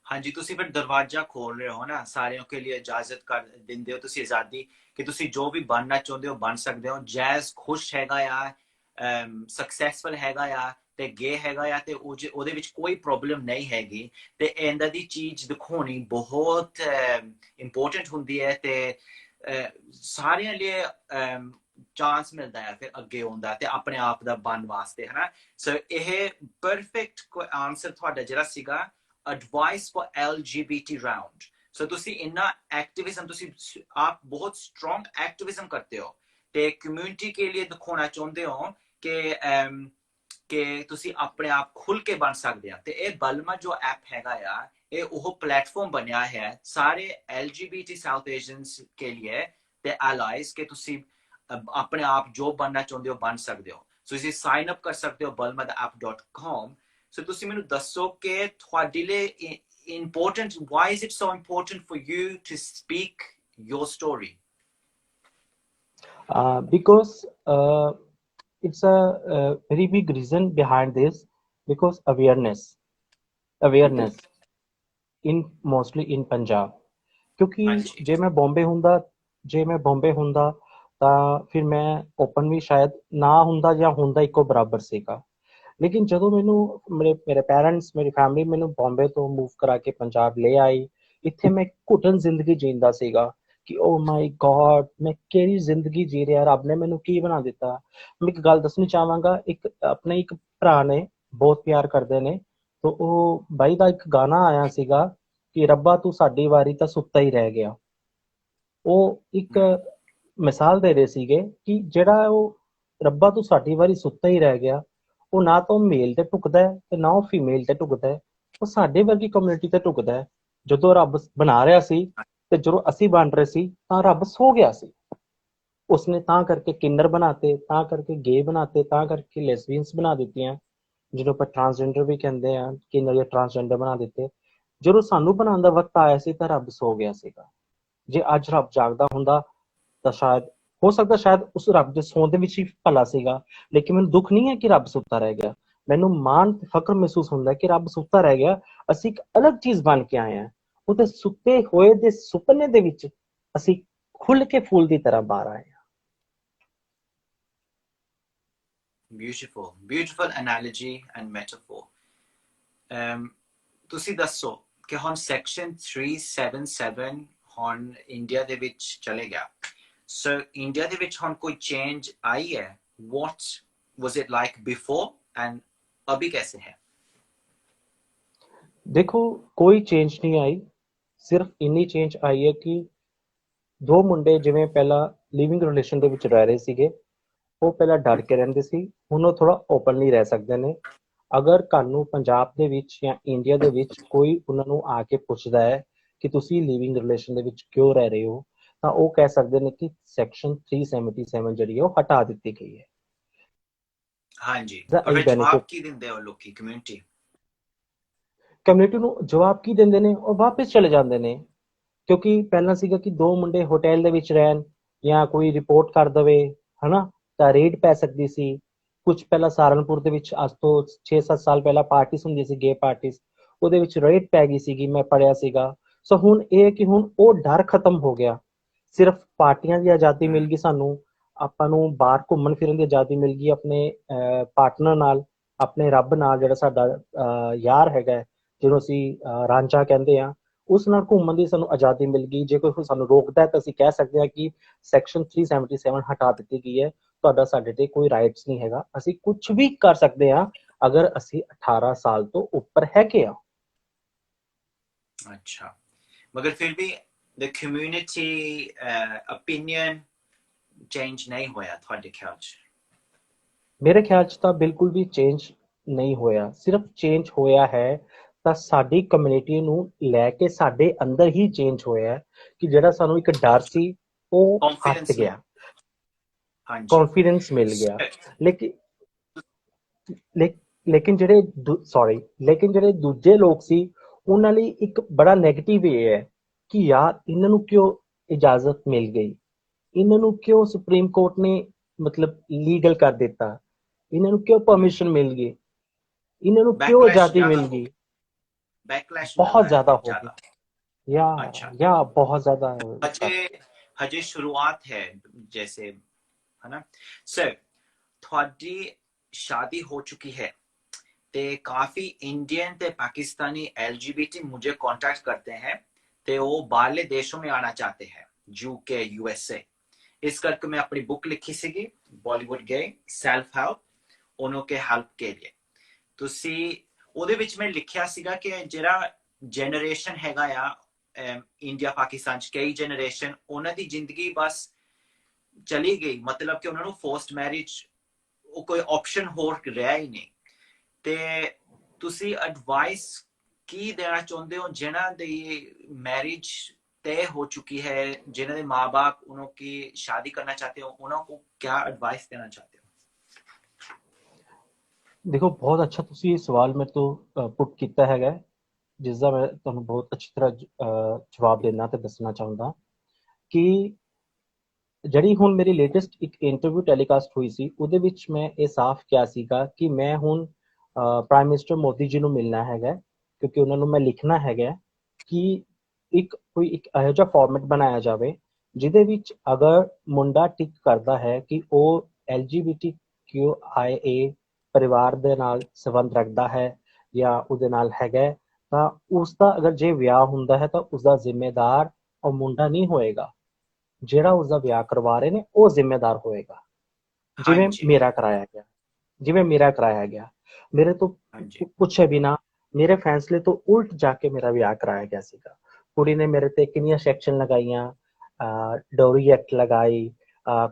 ਹਾਂਜੀ, ਤੁਸੀਂ ਫਿਰ ਦਰਵਾਜ਼ਾ ਖੋਲ ਰਹੇ ਹੋ ਨਾ ਸਾਰਿਆਂ ਕੇ ਲਈ, ਇਜਾਜ਼ਤ ਕਰ ਦਿੰਦੇ ਹੋ ਤੁਸੀਂ ਆਜ਼ਾਦੀ ਕਿ ਤੁਸੀਂ ਜੋ ਵੀ ਬਣਨਾ ਚਾਹੁੰਦੇ ਹੋ ਬਣ ਸਕਦੇ ਹੋ। ਜੈਜ਼ ਖੁਸ਼ ਹੈਗਾ ਆ, ਸਕਸੈਸਫੁਲ ਹੈਗਾ ਆ, ਤੇ ਗੇ ਹੈਗਾ ਆ, ਤੇ ਉਹਦੇ ਵਿੱਚ ਕੋਈ ਪ੍ਰੋਬਲਮ ਨਹੀਂ ਹੈਗੀ। ਤੇ ਇੰਦਾ ਦੀ ਚੀਜ਼ ਦਿਖਾਉਣੀ ਬਹੁਤ ਇੰਪੋਰਟੈਂਟ ਹੁੰਦੀ ਹੈ, ਤੇ ਸਾਰਿਆਂ ਲਈ ਚਾਂਸ ਮਿਲਦਾ ਹੈ ਫਿਰ ਅੱਗੇ ਆਉਣ ਦਾ ਤੇ ਆਪਣੇ ਆਪ ਦਾ ਬਣਨ ਵਾਸਤੇ, ਹਨਾ। ਸੋ ਇਹ ਪਰਫੈਕਟ ਆਨਸਰ ਤੁਹਾਡਾ ਜਿਹੜਾ ਸੀਗਾ, advice for LGBT round. So ਤੁਸੀਂ ਇੰਨਾ ਐਕਟਿਵਿਜ਼ਮ, ਤੁਸੀਂ ਆਪ ਬਹੁਤ ਸਟਰੋਂਗ ਐਕਟਿਵਿਜ਼ਮ ਕਰਤੇ ਹੋ ਤੇ ਕਮਿਊਨਿਟੀ ਕੇ ਲਈ ਦਿਖਾਉਣਾ ਚਾਹੁੰਦੇ ਹੋ ਕਿ ਤੁਸੀਂ ਆਪਣੇ ਆਪ ਖੁੱਲ ਕੇ ਬਣ ਸਕਦੇ ਆ। ਤੇ ਇਹ ਬਲਮਾ ਜੋ ਐਪ ਹੈਗਾ ਆ, ਇਹ ਉਹ ਪਲੇਟਫਾਰਮ ਬਣਿਆ ਹੈ ਸਾਰੇ LGBT ਸਾਊਥ ਏਸ਼ੀਅਨਸ ਕੇ ਲਈ ਤੇ allies, ਕਿ ਤੁਸੀਂ ਆਪਣੇ ਆਪ ਜੋ ਬਣਨਾ ਚਾਹੁੰਦੇ ਹੋ ਬਣ ਸਕਦੇ ਹੋ। ਸੋ ਤੁਸੀਂ ਸਾਈਨ ਅਪ ਕਰ ਸਕਦੇ ਹੋ balmadapp.com। ਸੋ ਤੁਸੀਂ ਮੈਨੂੰ ਦੱਸੋ ਕਿ ਤੁਹਾਡੇ ਲਈ important, why is it so important for you to speak your story? Because it's a very big reason behind this, because awareness in mostly in Punjab। ਕਿਉਂਕਿ ਹਾਂਜੀ ਜੇ ਮੈਂ ਬੰਬੇ ਹੁੰਦਾ ਤਾਂ ਫਿਰ ਮੈਂ ਓਪਨ ਵੀ ਸ਼ਾਇਦ ਨਾ ਹੁੰਦਾ ਜਾਂ ਹੁੰਦਾ ਇੱਕੋ ਬਰਾਬਰ ਸੀਗਾ। ਲੇਕਿਨ ਜਦੋਂ ਮੈਨੂੰ ਮੇਰੇ ਪੈਰੈਂਟਸ, ਮੇਰੀ ਫੈਮਿਲੀ ਮੈਨੂੰ ਬੰਬੇ ਤੋਂ ਮੂਵ ਕਰਾ ਕੇ ਪੰਜਾਬ ਲੈ ਆਈ, ਇੱਥੇ ਮੈਂ ਘੁਟਨ ਜ਼ਿੰਦਗੀ ਜੀਂਦਾ ਸੀਗਾ ਕਿ ਓ ਮਾਈ ਗॉड, ਮੈਂ ਕਿਹੜੀ ਜ਼ਿੰਦਗੀ ਜੀ ਰਿਹਾ, ਰੱਬ ਨੇ ਮੈਨੂੰ ਕੀ ਬਣਾ ਦਿੱਤਾ। ਮੈਂ ਇੱਕ ਗੱਲ ਦੱਸਣੀ ਚਾਹਾਂਗਾ, ਆਪਣੇ ਇੱਕ ਭਰਾ ਨੇ, ਬਹੁਤ ਪਿਆਰ ਕਰਦੇ ਨੇ, ਤਾਂ ਉਹ ਬਾਈ ਦਾ ਇੱਕ ਗਾਣਾ ਆਇਆ ਸੀਗਾ ਕਿ ਰੱਬਾ ਤੂੰ ਸਾਡੀ ਵਾਰੀ ਤਾਂ ਸੁੱਤਾ ਹੀ ਰਹਿ ਗਿਆ। ਉਹ ਇੱਕ ਮਿਸਾਲ ਦੇ ਰਹੇ ਸੀਗੇ ਕਿ ਜਿਹੜਾ ਉਹ ਰੱਬਾ ਤੂੰ ਸਾਡੀ ਵਾਰੀ ਸੁੱਤਾ ਹੀ ਰਹਿ ਗਿਆ, ਉਹ ਨਾ ਤਾਂ ਮੇਲ ਤੇ ਢੁਕਦਾ ਹੈ ਤੇ ਨਾ ਉਹ ਫੀਮੇਲ ਤੇ ਢੁਕਦਾ ਹੈ, ਉਹ ਸਾਡੇ ਵਰਗੀ ਕਮਿਊਨਿਟੀ ਤੇ ਢੁਕਦਾ ਹੈ। ਜਦੋਂ ਰੱਬ ਬਣਾ ਰਿਹਾ ਸੀ ਤੇ ਜਦੋਂ ਅਸੀਂ ਬਣ ਰਹੇ ਸੀ ਤਾਂ ਰੱਬ ਸੋ ਗਿਆ ਸੀ। ਉਸਨੇ ਤਾਂ ਕਰਕੇ ਕਿੰਨਰ ਬਣਾਤੇ, ਤਾਂ ਕਰਕੇ ਗੇ ਬਣਾਤੇ, ਤਾਂ ਕਰਕੇ ਲੈਸਬੀਅਨਸ ਬਣਾ ਦਿੱਤੀਆਂ, ਜਿਹਨੂੰ ਆਪਾਂ ਟਰਾਂਸਜੈਂਡਰ ਵੀ ਕਹਿੰਦੇ ਆ, ਕਿੰਨਰ ਜਾਂ ਟਰਾਂਸਜੈਂਡਰ ਬਣਾ ਦਿੱਤੇ। ਜਦੋਂ ਸਾਨੂੰ ਬਣਾਉਣ ਦਾ ਵਕਤ ਆਇਆ ਸੀ ਤਾਂ ਰੱਬ ਸੋ ਗਿਆ ਸੀਗਾ। ਜੇ ਅੱਜ ਰੱਬ ਜਾਗਦਾ ਹੁੰਦਾ ਤਾਂ ਸ਼ਾਇਦ ਹੋ ਸਕਦਾ ਸ਼ਾਇਦ ਉਸ ਰੱਬ ਦੇ ਸੌਣ ਦੇ ਵਿੱਚ ਹੀ ਭਲਾ ਸੀਗਾ। ਲੇਕਿਨ ਮੈਨੂੰ ਦੁੱਖ ਨਹੀਂ ਹੈ ਕਿ ਰੱਬ ਸੁੱਤਾ ਰਹਿ ਗਿਆ, ਮੈਨੂੰ ਮਾਣ ਤੇ ਫਖਰ ਮਹਿਸੂਸ ਹੁੰਦਾ ਕਿ ਰੱਬ ਸੁੱਤਾ ਰਹਿ ਗਿਆ, ਅਸੀਂ ਇੱਕ ਅਲੱਗ ਚੀਜ਼ ਬਣ ਕੇ ਆਏ ਹਾਂ। ਉਹਦੇ ਸੁੱਤੇ ਹੋਏ ਦੇ ਸੁਪਨੇ ਦੇ ਵਿੱਚ ਅਸੀਂ ਖੁੱਲ ਕੇ ਫੁੱਲ ਦੀ ਤਰ੍ਹਾਂ ਬਾਹਰ ਆਏ ਹਾਂ। beautiful analogy and metaphor। ਤੁਸੀਂ ਦੱਸੋ ਕਿ ਹੁਣ ਸੈਕਸ਼ਨ 377 ਹੁਣ ਇੰਡੀਆ ਦੇ ਵਿੱਚ ਚਲੇ ਗਿਆ। ਸੋ ਇੰਡੀਆ ਦੇ ਵਿੱਚ ਹੁਣ ਕੋਈ ਚੇਂਜ ਆਈ ਹੈ? what was it like before and अभी कैसे है? ਦੇਖੋ ਕੋਈ ਚੇਂਜ ਨਹੀਂ ਆਈ, ਸਿਰਫ ਇੰਨੀ ਚੇਂਜ ਆਈ ਹੈ ਕਿ ਦੋ ਮੁੰਡੇ ਜਿਵੇਂ ਪਹਿਲਾਂ ਲਿਵਿੰਗ ਰਿਲੇਸ਼ਨ ਦੇ ਵਿੱਚ ਰਹਿ ਰਹੇ ਸੀਗੇ, ਉਹ ਪਹਿਲਾਂ ਡਰ ਕੇ ਰਹਿੰਦੇ ਸੀ, ਹੁਣ ਉਹ ਥੋੜਾ ਓਪਨਲੀ ਰਹਿ ਸਕਦੇ ਨੇ। ਅਗਰ ਕੱਲ ਨੂੰ ਪੰਜਾਬ ਦੇ ਵਿੱਚ ਜਾਂ ਇੰਡੀਆ ਦੇ ਵਿੱਚ ਕੋਈ ਉਹਨਾਂ ਨੂੰ ਆ ਕੇ ਪੁੱਛਦਾ ਹੈ ਕਿ ਤੁਸੀਂ ਲਿਵਿੰਗ ਰਿਲੇਸ਼ਨ ਦੇ ਵਿੱਚ ਕਿਉਂ ਰਹਿ ਰਹੇ ਹੋ, ਤਾਂ ਉਹ ਕਹਿ ਸਕਦੇ ਨੇ ਕਿ ਸੈਕਸ਼ਨ 377 ਜਿਹੜੀ ਹੈ ਉਹ ਹਟਾ ਦਿੱਤੀ ਗਈ ਹੈ। ਹਾਂਜੀ, ਦਾ ਪਰ ਇਹ ਫਿਰ ਜਵਾਬ ਬੈਨੀਫਿਟ ਕੀ ਦਿੰਦੇ ਹੋ ਲੋਕੀ, ਕਮਿਊਨਿਟੀ ਨੂੰ ਜਵਾਬ ਕੀ ਦਿੰਦੇ ਨੇ, ਉਹ ਵਾਪਸ ਚਲੇ ਜਾਂਦੇ ਨੇ। ਕਿਉਂਕਿ ਪਹਿਲਾਂ ਸੀਗਾ ਕਿ ਦੋ ਮੁੰਡੇ ਹੋਟਲ ਦੇ ਵਿੱਚ ਰਹਿਣ ਜਾਂ ਕੋਈ ਰਿਪੋਰਟ ਕਰ ਦਵੇ, ਹਨਾ, ਤਾਂ ਰੇਡ ਪੈ ਸਕਦੀ ਸੀ। ਕੁਝ ਪਹਿਲਾਂ ਸਹਾਰਨਪੁਰ ਦੇ ਵਿੱਚ ਅੱਜ ਤੋਂ 6-7 ਸਾਲ ਪਹਿਲਾਂ ਪਾਰਟੀਆਂ ਹੁੰਦੀਆਂ ਸੀ, ਗੇ ਪਾਰਟੀਆਂ, ਉਹਦੇ ਵਿੱਚ ਰੇਡ ਪੈ ਗਈ ਸੀਗੀ, ਮੈਂ ਪੜ੍ਹਿਆ ਸੀਗਾ। ਸੋ ਹੁਣ ਇਹ ਹੈ ਕਿ ਹੁਣ ਉਹ ਡਰ ਖਤਮ ਹੋ ਗਿਆ, ਸਿਰਫ ਪਾਰਟੀਆਂ ਦੀ ਆਜ਼ਾਦੀ ਮਿਲ ਗਈ ਸਾਨੂੰ, ਆਪਾਂ ਨੂੰ ਬਾਹਰ ਘੁੰਮਣ ਫਿਰਨ ਦੀ ਆਜ਼ਾਦੀ ਮਿਲ ਗਈ, ਆਪਣੇ ਪਾਰਟਨਰ ਨਾਲ, ਆਪਣੇ ਰੱਬ ਨਾਲ, ਜਿਹੜਾ ਸਾਡਾ ਯਾਰ ਹੈਗਾ, ਜਿਹਨੂੰ ਅਸੀਂ ਰਾਂਝਾ ਕਹਿੰਦੇ ਆ, ਉਸ ਨਾਲ ਘੁੰਮਣ ਦੀ ਸਾਨੂੰ ਆਜ਼ਾਦੀ ਮਿਲ ਗਈ। ਜੇ ਕੋਈ ਸਾਨੂੰ ਰੋਕਦਾ ਹੈ ਤਾਂ ਅਸੀਂ ਕਹਿ ਸਕਦੇ ਹਾਂ ਕਿ ਸੈਕਸ਼ਨ 377 ਹਟਾ ਦਿੱਤੀ ਗਈ ਹੈ, ਤੁਹਾਡਾ ਸਾਡੇ ਤੇ ਕੋਈ ਰਾਈਟਸ ਨਹੀਂ ਹੈਗਾ, ਅਸੀਂ ਕੁਝ ਵੀ ਕਰ ਸਕਦੇ ਹਾਂ ਅਗਰ ਅਸੀਂ 18 ਸਾਲ ਤੋਂ ਉੱਪਰ ਹੈਗੇ ਆ। ਅੱਛਾ, ਮਗਰ ਫਿਰ ਵੀ the community opinion change ਨਹੀਂ ਹੋਇਆ ਤੁਹਾਡੇ ਖਿਆਲ ਚ? ਮੇਰੇ ਖਿਆਲ ਚ ਤਾਂ ਬਿਲਕੁਲ ਵੀ ਚੇਂਜ ਨਹੀਂ ਹੋਇਆ, ਸਿਰਫ ਚੇਂਜ ਹੋਇਆ ਹੈ ਤਾਂ ਸਾਡੀ ਕਮਿਊਨਿਟੀ ਨੂੰ ਲੈ ਕੇ ਸਾਡੇ ਅੰਦਰ ਹੀ ਚੇਂਜ ਹੋਇਆ ਹੈ ਕਿ ਜਿਹੜਾ ਸਾਨੂੰ ਇੱਕ ਡਰ ਸੀ ਉਹ ਹਟ ਕੌਨਫੀਡੈਂਸ ਗਿਆ, ਹਾਂਜੀ ਕੌਨਫੀਡੈਂਸ ਮਿਲ ਗਿਆ। ਲੇਕਿਨ ਲੇਕਿਨ ਜਿਹੜੇ ਦੂਜੇ ਲੋਕ ਸੀ ਉਹਨਾਂ ਲਈ ਇੱਕ ਬੜਾ ਨੈਗੇਟਿਵ ਇਹ ਹੈ ਕਿ ਯਾਰ ਇਹਨਾਂ ਨੂੰ ਕਿਉਂ ਇਜਾਜ਼ਤ ਮਿਲ ਗਈ, ਇਹਨਾਂ ਨੂੰ ਕਿਉਂ ਸੁਪਰੀਮ ਕੋਰਟ ਨੇ ਮਤਲਬ ਲੀਗਲ ਕਰ ਦਿੱਤਾ, ਇਹਨਾਂ ਨੂੰ ਕਿਉਂ ਪਰਮਿਸ਼ਨ ਮਿਲ ਗਈ, ਇਹਨਾਂ ਨੂੰ ਕਿਉਂ ਆਜ਼ਾਦੀ ਮਿਲ ਗਈ। बैकलैश मिल बहुत रहा ज्यादा है हो ज्यादा। गया अच्छा, या बहुत ज्यादा हजे शुरुआत है जैसे, है ना सर? थोड़ी शादी हो चुकी है ते काफी इंडियन ते पाकिस्तानी एलजीबीटी मुझे कांटेक्ट करते हैं ते वो बाहरले देशों में आना चाहते हैं, यूके यूएसए। इस करके मैं अपनी बुक लिखी सी बॉलीवुड गे सेल्फ हेल्प उन्हों के हेल्प के लिए। तुसी ਉਹਦੇ ਵਿੱਚ ਮੈਂ ਲਿਖਿਆ ਸੀਗਾ ਕਿ ਜਿਹੜਾ ਜਨਰੇਸ਼ਨ ਹੈਗਾ ਆ ਇੰਡੀਆ ਪਾਕਿਸਤਾਨ ਚ, ਕਈ ਜਨਰੇਸ਼ਨ ਉਹਨਾਂ ਦੀ ਜ਼ਿੰਦਗੀ ਬਸ ਚਲੀ ਗਈ, ਮਤਲਬ ਕਿ ਉਹਨਾਂ ਨੂੰ ਫੋਰਸਡ ਮੈਰਿਜ ਉਹ ਕੋਈ ਆਪਸ਼ਨ ਹੋਰ ਰਿਹਾ ਹੀ ਨਹੀਂ। ਤੇ ਤੁਸੀਂ ਐਡਵਾਈਸ ਕੀ ਦੇਣਾ ਚਾਹੁੰਦੇ ਹੋ ਜਿਨ੍ਹਾਂ ਦੀ ਮੈਰਿਜ तय हो चुकी है, जिन्होंने माँ बाप उनकी शादी करना चाहते हो, उनको क्या एडवाइस देना चाहते हो? देखो, बहुत अच्छा ਤੁਸੀਂ ਇਹ ਸਵਾਲ ਮੇਰੇ ਤੋਂ ਪੁੱਟ ਕੀਤਾ ਹੈਗਾ, ਜਿਸ ਦਾ ਮੈਂ ਤੁਹਾਨੂੰ ਬਹੁਤ ਅੱਛੀ ਤਰ੍ਹਾਂ ਜਵਾਬ ਦੇਣਾ ਤੇ ਦੱਸਣਾ ਚਾਹੁੰਦਾ ਕਿ ਜਿਹੜੀ ਹੁਣ ਮੇਰੀ ਲੇਟੈਸਟ ਇੱਕ ਇੰਟਰਵਿਊ ਟੈਲੀਕਾਸਟ ਹੋਈ ਸੀ, ਉਹਦੇ ਵਿੱਚ ਮੈਂ ਇਹ ਸਾਫ਼ ਕਿਹਾ ਸੀਗਾ ਕਿ ਮੈਂ ਹੁਣ ਪ੍ਰਾਈਮ ਮਿਨਿਸਟਰ ਮੋਦੀ ਜੀ ਨੂੰ ਮਿਲਣਾ ਹੈਗਾ, ਕਿਉਂਕਿ ਉਹਨਾਂ ਨੂੰ ਮੈਂ ਲਿਖਣਾ ਹੈਗਾ ਕਿ ਕੋਈ ਇੱਕ ਇਹੋ ਜਿਹਾ ਫਾਰਮੈਟ ਬਣਾਇਆ ਜਾਵੇ ਜਿਹਦੇ ਵਿੱਚ ਅਗਰ ਮੁੰਡਾ ਟਿਕ ਕਰਦਾ ਹੈ ਕਿ ਉਹ LGBTQIA ਪਰਿਵਾਰ ਦੇ ਨਾਲ ਸੰਬੰਧ ਰੱਖਦਾ ਹੈ ਜਾਂ ਉਹਦੇ ਨਾਲ ਹੈਗਾ, ਤਾਂ ਉਸਦਾ ਅਗਰ ਜੇ ਵਿਆਹ ਹੁੰਦਾ ਹੈ ਤਾਂ ਉਸਦਾ ਜ਼ਿੰਮੇਦਾਰ ਉਹ ਮੁੰਡਾ ਨਹੀਂ ਹੋਏਗਾ, ਜਿਹੜਾ ਉਸਦਾ ਵਿਆਹ ਕਰਵਾ ਰਹੇ ਨੇ ਉਹ ਜ਼ਿੰਮੇਦਾਰ ਹੋਏਗਾ। ਜਿਵੇਂ ਹਾਂਜੀ ਮੇਰਾ ਕਰਾਇਆ ਗਿਆ, ਮੇਰੇ ਤੋਂ ਹਾਂਜੀ ਪੁੱਛੇ ਬਿਨਾ ਮੇਰੇ ਫੈਸਲੇ ਤੋਂ ਉਲਟ ਜਾ ਕੇ ਮੇਰਾ ਵਿਆਹ ਕਰਾਇਆ ਗਿਆ ਸੀਗਾ। ਕੁੜੀ ਨੇ ਮੇਰੇ ਤੇ ਕਿੰਨੀਆਂ ਸੈਕਸ਼ਨ ਲਗਾਈਆਂ, ਡੋਰੀ ਐਕਟ ਲਗਾਈ,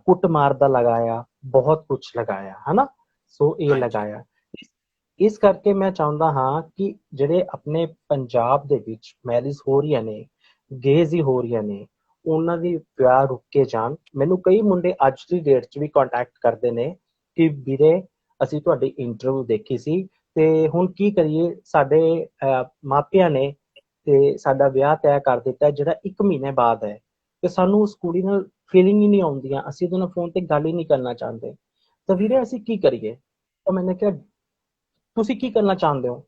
ਕੁੱਟਮਾਰ ਦਾ ਲਗਾਇਆ, ਬਹੁਤ ਕੁਛ ਲਗਾਇਆ, ਹਨਾ। ਸੋ ਇਹ ਹਾਂਜੀ ਲਗਾਇਆ। ਇਸ ਕਰਕੇ ਮੈਂ ਚਾਹੁੰਦਾ ਹਾਂ ਕਿ ਜਿਹੜੇ ਆਪਣੇ ਪੰਜਾਬ ਦੇ ਵਿੱਚ ਮੈਰਿਜ ਹੋ ਰਹੀਆਂ ਨੇ, ਗੇਜ਼ ਹੀ ਹੋ ਰਹੀਆਂ ਨੇ, ਉਹਨਾਂ ਦੀ ਵਿਆਹ ਰੁਕ ਕੇ ਜਾਣ। ਮੈਨੂੰ ਕਈ ਮੁੰਡੇ ਅੱਜ ਦੀ ਡੇਟ 'ਚ ਵੀ ਕੰਟੈਕਟ ਕਰਦੇ ਨੇ ਕਿ ਵੀਰੇ ਅਸੀਂ ਤੁਹਾਡੀ ਇੰਟਰਵਿਊ ਦੇਖੀ ਸੀ ਤੇ ਹੁਣ ਕੀ ਕਰੀਏ, ਸਾਡੇ ਮਾਪਿਆਂ ਨੇ ਤੇ ਸਾਡਾ ਵਿਆਹ ਤੈਅ ਕਰ ਦਿੱਤਾ ਜਿਹੜਾ 1 ਮਹੀਨੇ ਬਾਅਦ ਹੈ, ਤੇ ਸਾਨੂੰ ਉਸ ਕੁੜੀ ਨਾਲ ਫੀਲਿੰਗ ਹੀ ਨਹੀਂ ਆਉਂਦੀਆਂ, ਅਸੀਂ ਉਹਦੇ ਨਾਲ ਫੋਨ ਤੇ ਗੱਲ ਹੀ ਨਹੀਂ ਕਰਨਾ ਚਾਹੁੰਦੇ, ਤਾਂ ਵੀਰੇ ਅਸੀਂ ਕੀ ਕਰੀਏ? ਤਾਂ ਮੈंने ਕਿਹਾ ਤੁਸੀਂ ਕੀ ਕਰਨਾ ਚਾਹੁੰਦੇ ਹੋ?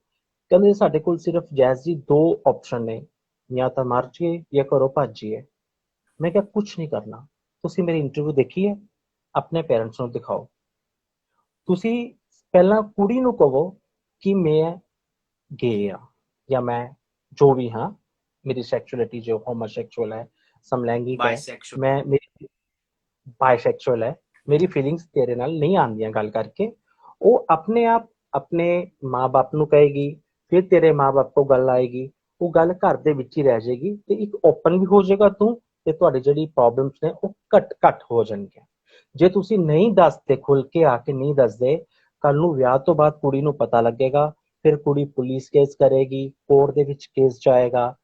ਕਹਿੰਦੇ ਸਾਡੇ ਕੋਲ ਸਿਰਫ ਜੈਜ਼ ਜੀ 2 ਆਪਸ਼ਨ ਨੇ, ਜਾਂ ਤਾਂ ਮਰ ਜਾਈਏ ਜਾਂ ਘਰੋਂ ਭੱਜ ਜਾਈਏ। ਮੈਂ ਕਿਹਾ ਕੁਛ ਨਹੀਂ ਕਰਨਾ, ਤੁਸੀਂ ਮੇਰੀ ਇੰਟਰਵਿਊ ਦੇਖੀ ਹੈ, ਆਪਣੇ ਪੇਰੈਂਟਸ ਨੂੰ ਦਿਖਾਓ। ਤੁਸੀਂ ਪਹਿਲਾਂ ਕੁੜੀ ਨੂੰ ਕਹੋ ਕਿ ਮੈਂ ਗੇ ਆ ਜਾਂ ਮੈਂ ਜੋ ਵੀ ਹਾਂ, ਮੇਰੀ ਸੈਕਚੁਅਲਿਟੀ ਜੋ ਹੋਮੋਸੈਕਚੁਅਲ ਹੈ, ਸਮਲੈਂਗਿਕ ਹੈ, ਬਾਇਸੈਕਸ਼ੂਅਲ। ਮੈਂ ਮੇਰੀ ਬਾਇਸੈਕਚੁਅਲ ਹੈ, ਮੇਰੀ ਫੀਲਿੰਗਸ ਤੇਰੇ ਨਾਲ ਨਹੀਂ ਆਉਂਦੀਆਂ ਗੱਲ ਕਰਕੇ, ਉਹ ਆਪਣੇ ਆਪ ਆਪਣੇ ਮਾਂ-ਬਾਪ ਨੂੰ ਕਹੇਗੀ, ਫਿਰ ਤੇਰੇ ਮਾਂ-ਬਾਪ ਕੋਲ ਗੱਲ ਆਏਗੀ, ਉਹ ਗੱਲ ਘਰ ਦੇ ਵਿੱਚ ਹੀ ਰਹਿ ਜਾਏਗੀ ਤੇ ਇੱਕ ਓਪਨ ਵੀ ਹੋ ਜਾਏਗਾ ਤੂੰ, ਤੇ ਤੁਹਾਡੀ ਜਿਹੜੀ ਪ੍ਰੋਬਲਮਸ ਨੇ ਉਹ ਘੱਟ ਹੋ ਜਾਣਗੀਆਂ। ਜੇ ਤੁਸੀਂ ਨਹੀਂ ਦੱਸਦੇ, ਖੁੱਲ ਕੇ ਆ ਕੇ ਨਹੀਂ ਦੱਸਦੇ, ਕੱਲ ਨੂੰ ਵਿਆਹ ਤੋਂ ਬਾਅਦ ਕੁੜੀ ਨੂੰ ਪਤਾ ਲੱਗੇਗਾ, ਫਿਰ ਕੁੜੀ ਪੁਲਿਸ ਕੇਸ ਕਰੇਗੀ, ਕੋਰਟ ਦੇ ਵਿੱਚ ਕੇਸ ਜਾਏਗਾ,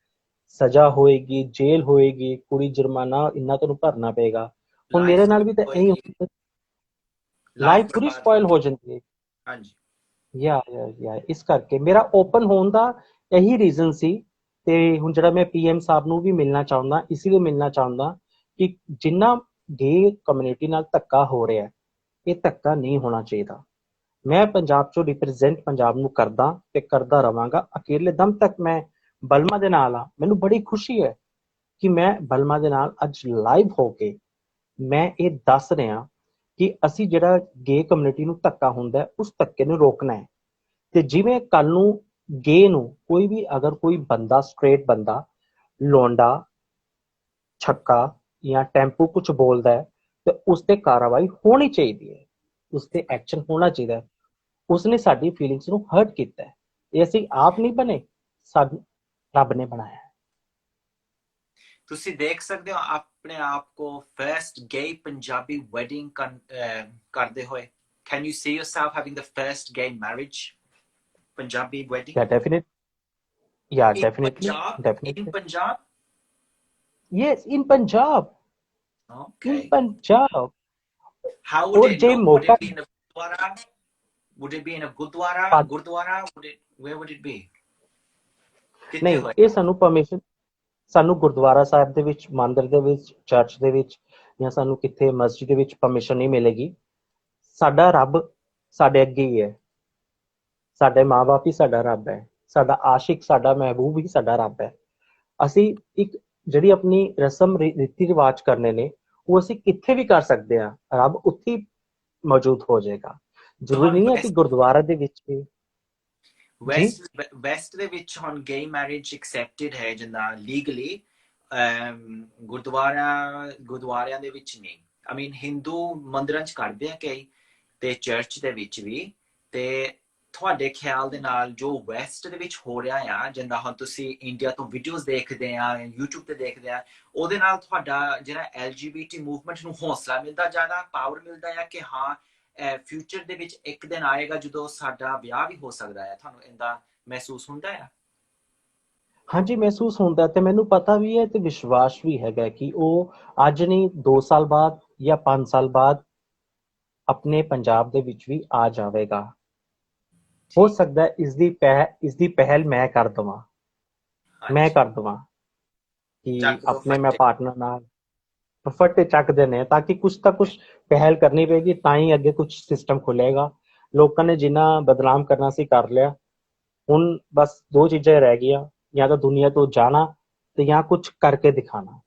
ਸਜ਼ਾ ਹੋਏਗੀ, ਜੇਲ੍ਹ ਹੋਏਗੀ, ਕੁੜੀ ਜੁਰਮਾਨਾ ਇੰਨਾ ਤੈਨੂੰ ਭਰਨਾ ਪਏਗਾ। ਹੁਣ ਮੇਰੇ ਲਾਈਫ ਨਾਲ ਵੀ ਤਾਂ ਇਹੀ ਹੋਏਗੀ, ਹੁੰਦਾ, ਲਾਈਫ ਲਾਈਫ ਪੂਰੀ ਬਰਬਾਦ ਸਪੋਇਲ ਹੋ ਹੋਏਗੀ। ਜਾਂਦੀ ਹੈ। ਹਾਂਜੀ ਯਾ ਇਸ ਕਰਕੇ ਮੇਰਾ ਓਪਨ ਹੋਣ ਦਾ ਇਹੀ ਰੀਜ਼ਨ ਸੀ। ਤੇ ਹੁਣ ਜਿਹੜਾ ਮੈਂ PM ਸਾਹਿਬ ਨੂੰ ਵੀ ਮਿਲਣਾ ਚਾਹੁੰਦਾ, ਇਸ ਲਈ ਮਿਲਣਾ ਚਾਹੁੰਦਾ ਕਿ ਜਿੰਨਾ ਗੇ ਕਮਿਊਨਿਟੀ ਨਾਲ ਧੱਕਾ ਹੋ ਰਿਹਾ, ਇਹ ਧੱਕਾ ਨਹੀਂ ਹੋਣਾ ਚਾਹੀਦਾ। ਮੈਂ ਪੰਜਾਬ ਚੋਂ ਰਿਪਰੈਜ਼ੈਂਟ ਪੰਜਾਬ ਨੂੰ ਕਰਦਾ ਤੇ ਕਰਦਾ ਰਵਾਂਗਾ, ਅਖੀਰਲੇ ਦਮ ਤੱਕ ਮੈਂ ਬਲਮਾ ਦੇ ਨਾਲ ਆ। ਮੈਨੂੰ ਬੜੀ ਖੁਸ਼ੀ ਹੈ ਕਿ ਮੈਂ ਬਲਮਾ ਦੇ ਨਾਲ ਅੱਜ ਲਾਈਵ ਹੋ ਕੇ ਮੈਂ ਇਹ ਦੱਸ ਰਿਹਾ ਕਿ ਅਸੀਂ ਜਿਹੜਾ ਗੇ ਕਮਿਊਨਿਟੀ ਨੂੰ ਧੱਕਾ ਹੁੰਦਾ ਹੈ, ਉਸ ਧੱਕੇ ਨੂੰ ਰੋਕਣਾ ਹੈ। ਤੇ ਜਿਵੇਂ ਕੱਲ ਨੂੰ ਗੇ ਨੂੰ ਕੋਈ ਵੀ ਅਗਰ ਕੋਈ ਬੰਦਾ, ਸਟ੍ਰੇਟ ਬੰਦਾ, ਲੌਂਡਾ, ਛੱਕਾ ਜਾਂ ਟੈਂਪੂ ਕੁਝ ਬੋਲਦਾ ਹੈ ਤੇ ਉਸ ਤੇ ਕਾਰਵਾਈ ਹੋਣੀ ਚਾਹੀਦੀ ਹੈ, ਉਸ ਤੇ ਐਕਸ਼ਨ ਹੋਣਾ ਚਾਹੀਦਾ ਹੈ। ਉਸਨੇ ਸਾਡੀ ਫੀਲਿੰਗਸ ਨੂੰ ਹਰਟ ਕੀਤਾ ਹੈ, ਇਹ ਅਸੀਂ ਆਪ ਨਹੀਂ ਬਣੇ, ਸਾਨੂੰ ਰੱਬ ਨੇ ਬਣਾਇਆ ਹੈ। ਤੁਸੀਂ ਦੇਖ ਸਕਦੇ ਹੋ ਆਪਣੇ ਆਪ को फर्स्ट गे पंजाबी वेडिंग करते हुए। Can you see yourself having the first gay marriage Punjabi या वेडिंग डेफिनेट या in definitely Punjab? In definitely Punjab? Yes, in Punjab, in Okay. Punjab. How would और it जे look? Would मौका it be in a gurdwara? Would it be in a gurdwara? पा- Gurdwara? Where would it be? कितने नहीं, ਇਹ होएगा? ਸਾਨੂੰ ਪਰਮਿਸ਼ਨ, ਸਾਨੂੰ ਗੁਰਦੁਆਰਾ ਸਾਹਿਬ ਦੇ ਵਿੱਚ, ਮੰਦਿਰ ਦੇ ਵਿੱਚ, ਚਰਚ ਦੇ ਵਿੱਚ ਜਾਂ ਸਾਨੂੰ ਕਿੱਥੇ ਮਸਜਿਦ ਦੇ ਵਿੱਚ ਪਰਮਿਸ਼ਨ ਨਹੀਂ ਮਿਲੇਗੀ। ਸਾਡਾ ਰੱਬ ਸਾਡੇ ਅੱਗੇ ਹੀ ਹੈ, ਸਾਡੇ ਮਾਂ-ਬਾਪ ਹੀ ਸਾਡਾ ਰੱਬ ਹੈ, ਸਾਡਾ ਆਸ਼ਿਕ, ਸਾਡਾ ਮਹਿਬੂਬ ਹੀ ਸਾਡਾ ਰੱਬ ਹੈ। ਅਸੀਂ ਇੱਕ ਜਿਹੜੀ ਆਪਣੀ ਰਸਮ ਰੀਤੀ ਰਿਵਾਜ ਕਰਨੇ ਨੇ, ਉਹ ਅਸੀਂ ਕਿੱਥੇ ਵੀ ਕਰ ਸਕਦੇ ਹਾਂ, ਰੱਬ ਉੱਥੇ ਹੀ ਮੌਜੂਦ ਹੋ ਜਾਏਗਾ। तो ਜ਼ਰੂਰੀ हम ਨਹੀਂ ਹੈ ਕਿ ਗੁਰਦੁਆਰਾ ਦੇ ਵਿੱਚ ਵੀ। ਜੀ ਵੈਸਟ ਦੇ ਵਿੱਚ ਹੁਣ ਗੇ ਮੈਰਿਜ ਐਕਸੈਪਟਡ ਹੈ ਜਿੰਦਾ ਲੀਗਲੀ, ਗੁਰਦੁਆਰਿਆਂ ਦੇ ਵਿੱਚ ਨਹੀਂ। ਆਈ ਮੀਨ ਹਿੰਦੂ ਮੰਦਿਰਾਂ ਚ ਕਰਦੇ ਆ ਕਈ, ਤੇ ਚਰਚ ਦੇ ਵਿੱਚ ਵੀ। ਤੇ ਤੁਹਾਡੇ ਖਿਆਲ ਦੇ ਨਾਲ ਜੋ ਵੈਸਟ ਦੇ ਵਿੱਚ ਹੋ ਰਿਹਾ ਆ, ਜਿੰਦਾ ਹੁਣ ਤੁਸੀਂ ਇੰਡੀਆ ਤੋਂ ਵੀਡੀਓਜ਼ ਦੇਖਦੇ ਆ, YouTube ਤੇ ਦੇਖਦੇ ਆ, ਉਹਦੇ ਨਾਲ ਤੁਹਾਡਾ ਜਿਹੜਾ LGBT ਮੂਵਮੈਂਟ ਨੂੰ ਹੌਸਲਾ ਮਿਲਦਾ, ਜ਼ਿਆਦਾ ਪਾਵਰ ਮਿਲਦਾ ਆ ਕਿ ਹਾਂ ਫਿਊਚਰ ਦੇ ਵਿੱਚ ਇੱਕ ਦਿਨ ਆਏਗਾ ਜਦੋਂ ਸਾਡਾ ਵਿਆਹ ਵੀ ਹੋ ਸਕਦਾ ਹੈ? ਤੁਹਾਨੂੰ ਇਹਦਾ ਮਹਿਸੂਸ ਹੁੰਦਾ ਹੈ? ਹਾਂਜੀ ਮਹਿਸੂਸ ਹੁੰਦਾ ਤੇ ਮੈਨੂੰ ਪਤਾ ਵੀ ਹੈ ਤੇ ਵਿਸ਼ਵਾਸ ਵੀ ਹੈਗਾ ਕਿ ਉਹ ਅੱਜ ਨਹੀਂ 2 ਸਾਲ ਬਾਅਦ ਜਾਂ 5 ਸਾਲ ਬਾਅਦ ਆਪਣੇ ਪੰਜਾਬ ਦੇ ਵਿੱਚ ਵੀ ਆ ਜਾਵੇਗਾ। ਹੋ ਠੀਕ। ਸਕਦਾ ਹੈ ਇਸ ਦੀ ਪਹਿਲ ਮੈਂ ਹਾਂਜੀ। ਕਰ ਦਵਾਂ ਕਿ ਚੱਕ ਦੋ ਆਪਣੇ ਮੈਂ ਫੱਟੇ। ਪਾਰਟਨਰ ਨਾਲ ਫੱਟੇ ਚੱਕਦੇ ਨੇ ਤਾਂ ਕਿ ਕੁਛ ਤਾਂ ਕੁਛ ਪਹਿਲ ਕਰਨੀ ਪਏਗੀ ਤਾਂ ਹੀ ਅੱਗੇ ਕੁਛ ਸਿਸਟਮ ਖੁੱਲੇਗਾ। ਲੋਕਾਂ ਨੇ ਜਿੰਨਾ ਬਦਨਾਮ ਕਰਨਾ ਸੀ ਕਰ ਲਿਆ। ਹੁਣ ਬਸ ਦੋ ਚੀਜ਼ਾਂ ਰਹਿ ਗਈਆਂ, ਜਾਂ ਤਾਂ ਦੁਨੀਆ ਤੋਂ ਜਾਣਾ ਤੇ ਜਾਂ ਕੁਛ ਕਰਕੇ ਦਿਖਾਣਾ।